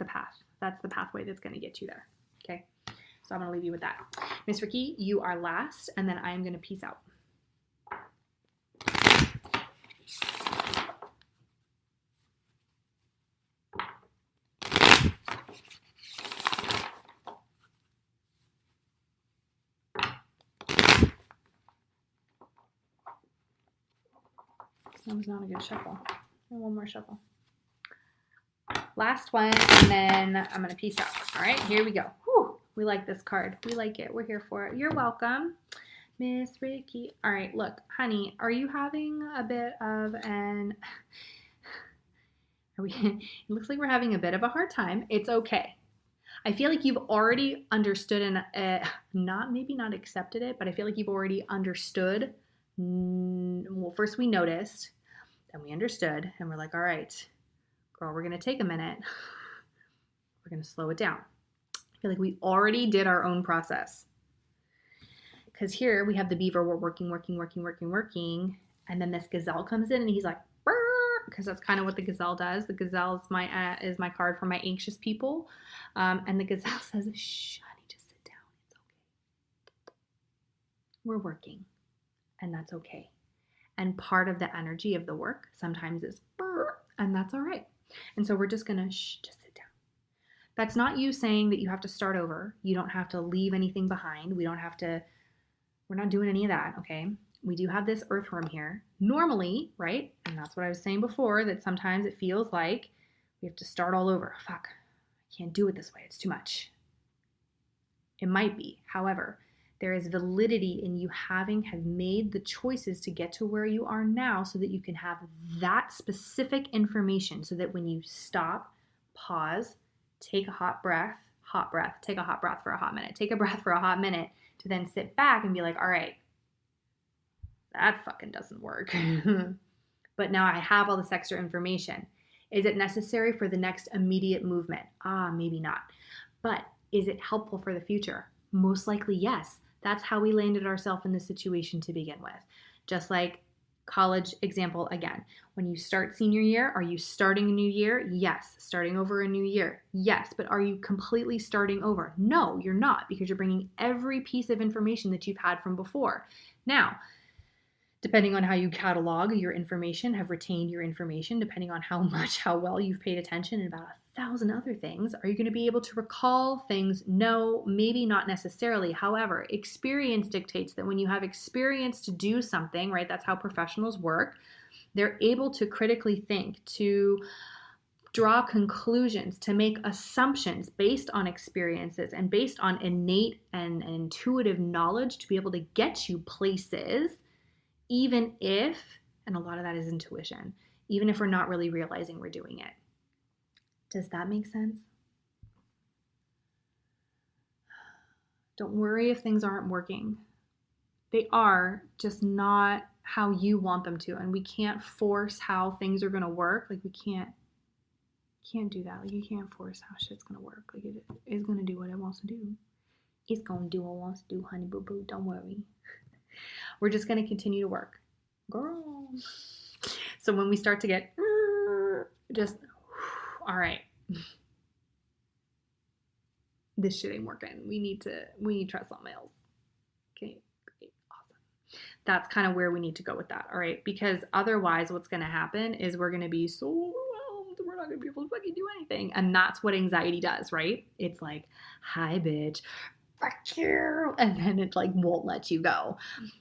path. That's the pathway that's going to get you there. Okay, so I'm going to leave you with that. Miss Ricky, you are last, and then I am going to peace out. That was not a good shuffle. One more shuffle. Last one, and then I'm going to peace out. All right, here we go. Whew, we like this card. We like it. We're here for it. You're welcome, Miss Ricky. All right, look, honey, are you having a bit of an... It looks like we're having a bit of a hard time. It's okay. I feel like you've already understood and maybe not accepted it, but I feel like you've already understood. Well, first we noticed, then we understood, and we're like, all right, girl, we're going to take a minute. We're going to slow it down. I feel like we already did our own process. Because here we have the beaver, we're working, and then this gazelle comes in and he's like, because that's kind of what the gazelle does. The gazelle is my card for my anxious people. And the gazelle says, shh, honey, just sit down. It's okay. We're working, and that's okay. And part of the energy of the work sometimes is, and that's all right. And so we're just going to, just sit down. That's not you saying that you have to start over. You don't have to leave anything behind. We're not doing any of that, okay? We do have this earthworm here. Normally, right? And that's what I was saying before, that sometimes it feels like we have to start all over. Fuck, I can't do it this way. It's too much. It might be. However, there is validity in you have made the choices to get to where you are now so that you can have that specific information so that when you stop, pause, take a hot breath, take a hot breath for a hot minute, take a breath for a hot minute to then sit back and be like, all right, that fucking doesn't work. But now I have all this extra information. Is it necessary for the next immediate movement? Maybe not. But is it helpful for the future? Most likely, yes. That's how we landed ourselves in this situation to begin with. Just like college example again. When you start senior year, are you starting a new year? Yes. Starting over a new year? Yes. But are you completely starting over? No, you're not, because you're bringing every piece of information that you've had from before. Now, depending on how you catalog your information, have retained your information, depending on how well you've paid attention and about 1,000 other things, are you going to be able to recall things? No, maybe not necessarily. However, experience dictates that when you have experience to do something, right, that's how professionals work, they're able to critically think, to draw conclusions, to make assumptions based on experiences and based on innate and intuitive knowledge to be able to get you places, even if, and a lot of that is intuition, even if we're not really realizing we're doing it. Does that make sense? Don't worry if things aren't working. They are, just not how you want them to. And we can't force how things are going to work. Like we can't do that. Like you can't force how shit's going to work. Like it is going to do what it wants to do. It's going to do what it wants to do, honey boo boo. Don't worry. We're just going to continue to work. Girl. So when we start to get just, all right, this shit ain't working. We need to try something else. Okay, great, awesome. That's kind of where we need to go with that, all right? Because otherwise what's going to happen is we're going to be so overwhelmed. We're not going to be able to fucking do anything. And that's what anxiety does, right? It's like, hi, bitch. Fuck you. And then it like won't let you go.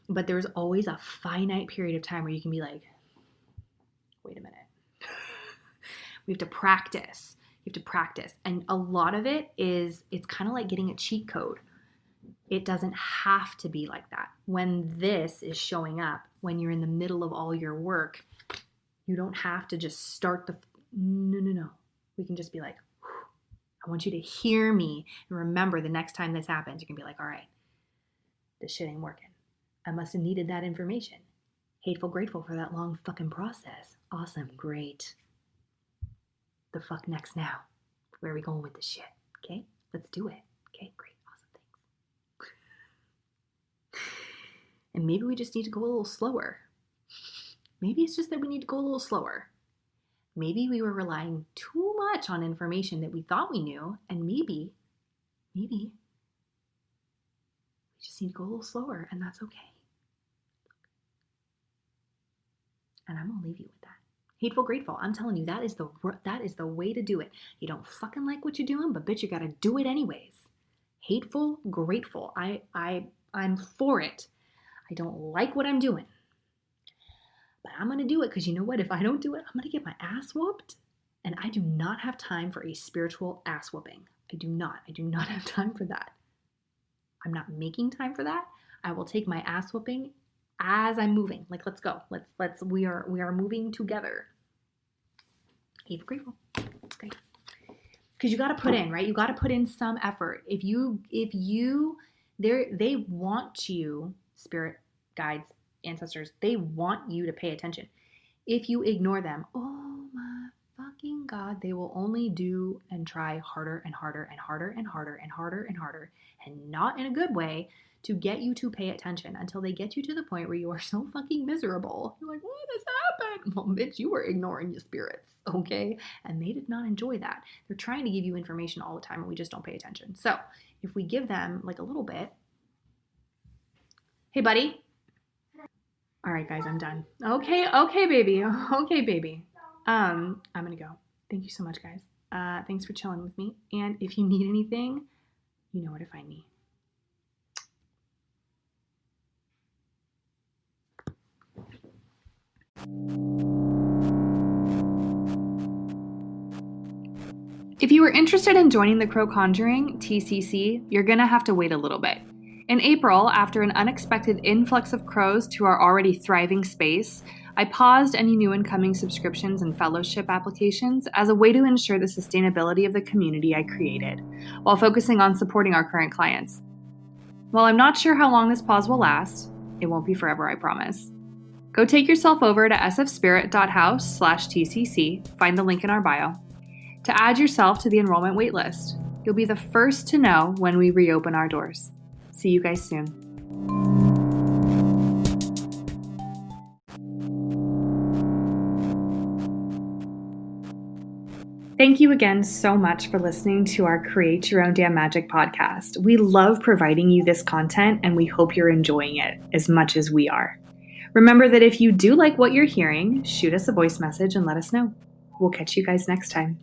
But there's always a finite period of time where you can be like, wait a minute. We have to practice. You have to practice. And a lot of it is, it's kind of like getting a cheat code. It doesn't have to be like that. When this is showing up, when you're in the middle of all your work, you don't have to just start no. We can just be like, I want you to hear me and remember the next time this happens, you can be like, all right, this shit ain't working. I must have needed that information. Hateful, grateful for that long fucking process. Awesome, great. The fuck next now? Where are we going with this shit? Okay, let's do it. Okay, great, awesome, thanks. And maybe we just need to go a little slower. Maybe it's just that we need to go a little slower. Maybe we were relying too much on information that we thought we knew, and maybe we just need to go a little slower, and that's okay. And I'm gonna leave you with that. Hateful, grateful. I'm telling you, that is the way to do it. You don't fucking like what you're doing, but bitch, you gotta do it anyways. Hateful, grateful. I'm for it. I don't like what I'm doing, But I'm going to do it because you know what? If I don't do it, I'm going to get my ass whooped. And I do not have time for a spiritual ass whooping. I do not have time for that. I'm not making time for that. I will take my ass whooping as I'm moving. Like, let's go. We are moving together. Eva Grateful. It's great. Because you got to put in, right? You got to put in some effort. They want you, spirit guides, ancestors, they want you to pay attention. If you ignore them, oh my fucking God, they will only do and try harder and harder and harder and harder and harder and harder, and not in a good way, to get you to pay attention until they get you to the point where you are so fucking miserable. You're like, what has happened? Well, bitch, you were ignoring your spirits, okay? And they did not enjoy that. They're trying to give you information all the time and we just don't pay attention. So if we give them like a little bit, hey, buddy. All right, guys, I'm done. Okay, baby. Okay, baby. I'm going to go. Thank you so much, guys. Thanks for chilling with me. And if you need anything, you know where to find me. If you are interested in joining the Crow Conjuring, TCC, you're going to have to wait a little bit. In April, after an unexpected influx of crows to our already thriving space, I paused any new incoming subscriptions and fellowship applications as a way to ensure the sustainability of the community I created, while focusing on supporting our current clients. While I'm not sure how long this pause will last, it won't be forever, I promise. Go take yourself over to sfspirit.house/TCC, find the link in our bio, to add yourself to the enrollment waitlist. You'll be the first to know when we reopen our doors. See you guys soon. Thank you again so much for listening to our Create Your Own Damn Magic podcast. We love providing you this content and we hope you're enjoying it as much as we are. Remember that if you do like what you're hearing, shoot us a voice message and let us know. We'll catch you guys next time.